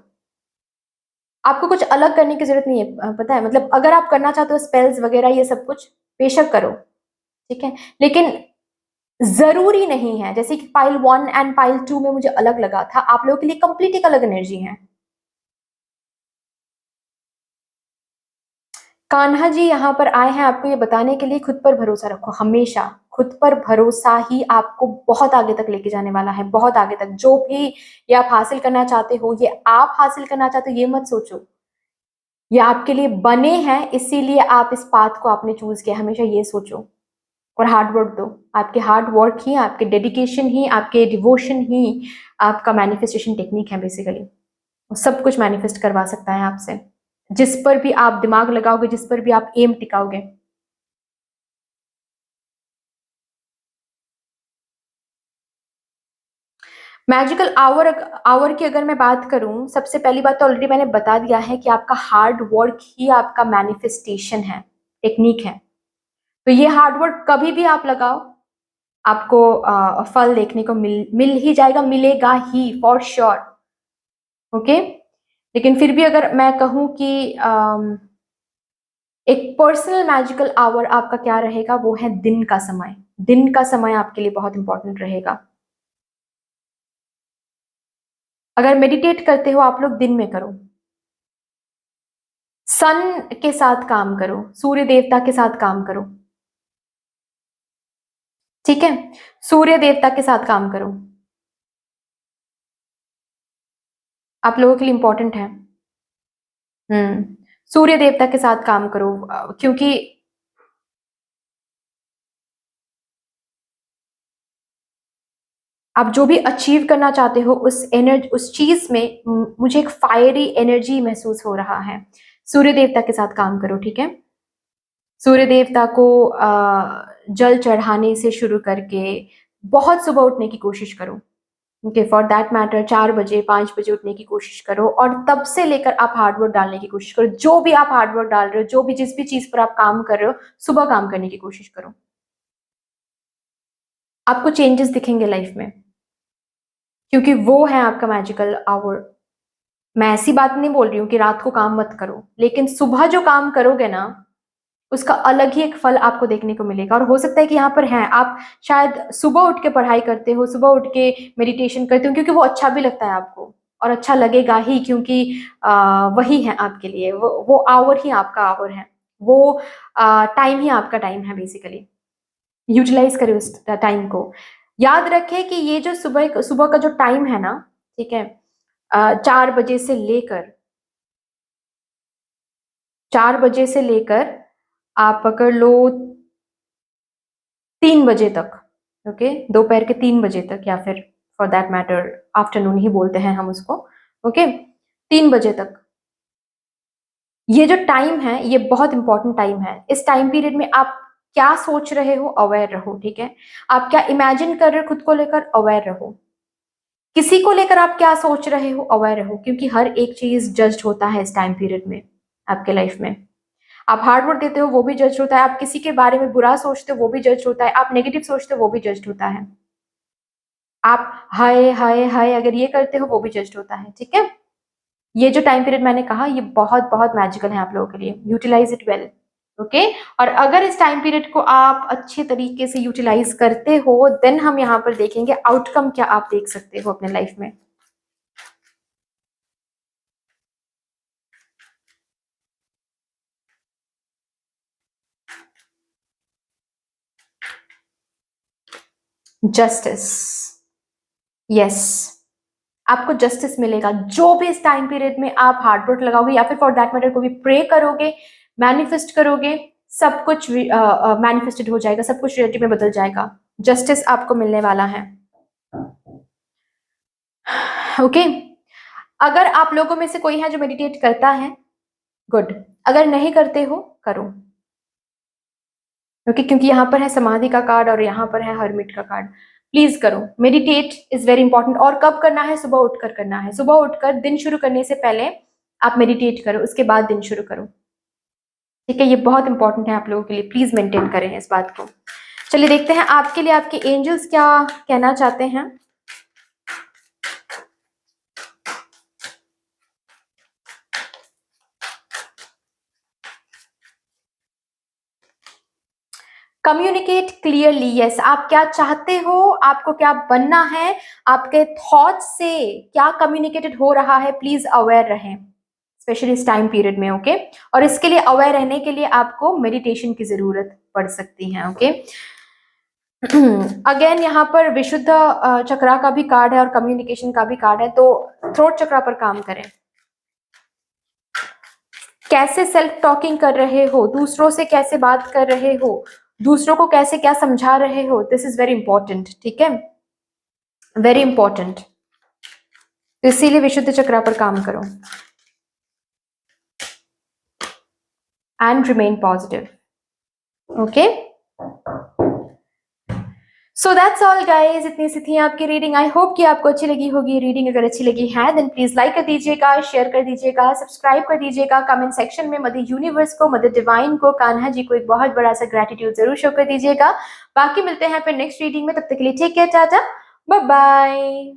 आपको कुछ अलग करने की ज़रूरत नहीं है, पता है मतलब अगर आप करना चाहते हो स्पेल्स वगैरह ये सब कुछ, बेशक करो, ठीक है? लेकिन ज़रूरी नहीं है, जैसे कि पाइल 1 एंड पाइल 2 में मुझे अलग लगा था, आप लोगों के लिए कंप्लीट एक अलग एनर्जी है। कान्हा जी यहाँ पर आए हैं आपको ये बताने के लिए खुद पर भरोसा रखो हमेशा। खुद पर भरोसा ही आपको बहुत आगे तक लेके जाने वाला है, बहुत आगे तक। जो भी ये आप हासिल करना चाहते हो, ये आप हासिल करना चाहते हो, ये मत सोचो। ये आपके लिए बने हैं इसीलिए आप इस पाथ को आपने चूज़ किया, हमेशा ये सोचो। और हार्ड वर्क दो। आपके हार्ड वर्क ही, आपके डेडिकेशन ही, आपके डिवोशन ही आपका मैनिफेस्टेशन टेक्निक है बेसिकली। वो सब कुछ मैनिफेस्ट करवा सकता है आपसे। जिस पर भी आप दिमाग लगाओगे, जिस पर भी आप एम टिकाओगे। मैजिकल आवर आवर की अगर मैं बात करूं, सबसे पहली बात तो ऑलरेडी मैंने बता दिया है कि आपका हार्ड वर्क ही आपका मैनिफेस्टेशन है, टेक्निक है। तो ये हार्ड वर्क कभी भी आप लगाओ, आपको फल देखने को मिल ही जाएगा, मिलेगा ही फॉर श्योर। ओके, लेकिन फिर भी अगर मैं कहूं कि एक पर्सनल मैजिकल आवर आपका क्या रहेगा, वो है दिन का समय। दिन का समय आपके लिए बहुत इंपॉर्टेंट रहेगा। अगर मेडिटेट करते हो आप लोग, दिन में करो। सन के साथ काम करो, सूर्य देवता के साथ काम करो, ठीक है? सूर्य देवता के साथ काम करो, आप लोगों के लिए इंपॉर्टेंट है। सूर्य देवता के साथ काम करो, क्योंकि आप जो भी अचीव करना चाहते हो उस चीज में मुझे एक फायरी एनर्जी महसूस हो रहा है। सूर्य देवता के साथ काम करो, ठीक है? सूर्य देवता को जल चढ़ाने से शुरू करके बहुत सुबह उठने की कोशिश करो। ओके, फॉर दैट मैटर 4 बजे 5 बजे उठने की कोशिश करो और तब से लेकर आप हार्डवर्क डालने की कोशिश करो। जो भी आप हार्डवर्क डाल रहे हो, जो भी जिस भी चीज पर आप काम कर रहे हो, सुबह काम करने की कोशिश करो। आपको चेंजेस दिखेंगे लाइफ में, क्योंकि वो है आपका मैजिकल आवर। मैं ऐसी बात नहीं बोल रही हूँ कि रात को काम मत करो, लेकिन सुबह जो काम करोगे ना, उसका अलग ही एक फल आपको देखने को मिलेगा। और हो सकता है कि यहाँ पर हैं आप शायद सुबह उठ के पढ़ाई करते हो, सुबह उठ के मेडिटेशन करते हो, क्योंकि वो अच्छा भी लगता है आपको और अच्छा लगेगा ही, क्योंकि वही है आपके लिए, वो आवर ही आपका आवर है, वो टाइम ही आपका टाइम है बेसिकली। यूटिलाइज करें उस टाइम को। याद रखें कि ये जो सुबह सुबह का जो टाइम है ना, ठीक है, 4 बजे से लेकर 4 बजे से लेकर आप पकड़ लो 3 बजे तक। ओके, दोपहर के 3 बजे तक, या फिर फॉर दैट मैटर आफ्टरनून ही बोलते हैं हम उसको। ओके, 3 बजे तक ये जो टाइम है ये बहुत इंपॉर्टेंट टाइम है। इस टाइम पीरियड में आप क्या सोच रहे हो, अवेयर रहो, ठीक है? आप क्या इमेजिन कर रहे हो खुद को लेकर, अवेयर रहो। किसी को लेकर आप क्या सोच रहे हो, अवेयर रहो, क्योंकि हर एक चीज जज्ड होता है इस टाइम पीरियड में आपके लाइफ में। आप हार्ड वर्क देते हो वो भी जज होता है, आप किसी के बारे में बुरा सोचते हो वो भी जज होता है, आप नेगेटिव सोचते हो वो भी जज होता है, आप हाय हाय हाय अगर ये करते हो वो भी जज होता है, ठीक है? ये जो टाइम पीरियड मैंने कहा ये बहुत बहुत मैजिकल है आप लोगों के लिए। Utilise it well. ओके, और अगर इस टाइम पीरियड को आप अच्छे तरीके से यूटिलाइज करते हो, देन हम यहाँ पर देखेंगे आउटकम क्या आप देख सकते हो अपने लाइफ में। जस्टिस, यस, आपको जस्टिस मिलेगा। जो भी इस टाइम पीरियड में आप हार्ड वर्क लगाओगे या फिर फॉर दैट मैटर को भी प्रे करोगे, मैनिफेस्ट करोगे, सब कुछ मैनिफेस्टेड हो जाएगा, सब कुछ रियलिटी में बदल जाएगा। जस्टिस आपको मिलने वाला है। ओके अगर आप लोगों में से कोई है जो मेडिटेट करता है, गुड। अगर नहीं करते हो, करो। ओके क्योंकि यहाँ पर है समाधि का कार्ड और यहाँ पर है हर्मिट का कार्ड। प्लीज करो, मेडिटेट इज वेरी इंपॉर्टेंट। और कब करना है? सुबह उठकर करना है। सुबह उठकर दिन शुरू करने से पहले आप मेडिटेट करो, उसके बाद दिन शुरू करो। ठीक है, ये बहुत इंपॉर्टेंट है आप लोगों के लिए। प्लीज मेंटेन करें इस बात को। चलिए देखते हैं आपके लिए आपके एंजल्स क्या कहना चाहते हैं। Communicate clearly. यस, आप क्या चाहते हो, आपको क्या बनना है, आपके थॉट्स से क्या कम्युनिकेटेड हो रहा है, प्लीज अवेयर रहें, स्पेशली इस टाइम पीरियड में। ओके और इसके लिए अवेयर रहने के लिए आपको मेडिटेशन की जरूरत पड़ सकती है। ओके अगेन यहाँ पर विशुद्ध चक्रा का भी कार्ड है और कम्युनिकेशन का भी कार्ड है, तो थ्रोट चक्रा पर काम करें। कैसे सेल्फ टॉकिंग कर रहे हो, दूसरों से कैसे बात कर रहे हो, दूसरों को कैसे क्या समझा रहे हो, दिस इज वेरी इंपॉर्टेंट। ठीक है, वेरी इंपॉर्टेंट। इसीलिए विशुद्ध चक्रा पर काम करो and remain positive. Okay so that's all guys, इतनी सी थी आपकी रीडिंग। आई होप कि आपको अच्छी लगी होगी रीडिंग। अगर अच्छी लगी है देन प्लीज लाइक कर दीजिएगा, शेयर कर दीजिएगा, सब्सक्राइब कर दीजिएगा। कमेंट सेक्शन में मदर यूनिवर्स को, मदर डिवाइन को, कान्हा जी को एक बहुत बड़ा सा ग्रेटिट्यूड जरूर शो कर दीजिएगा। बाकी मिलते हैं फिर नेक्स्ट रीडिंग में, तब तक के लिए take care, tata, bye bye.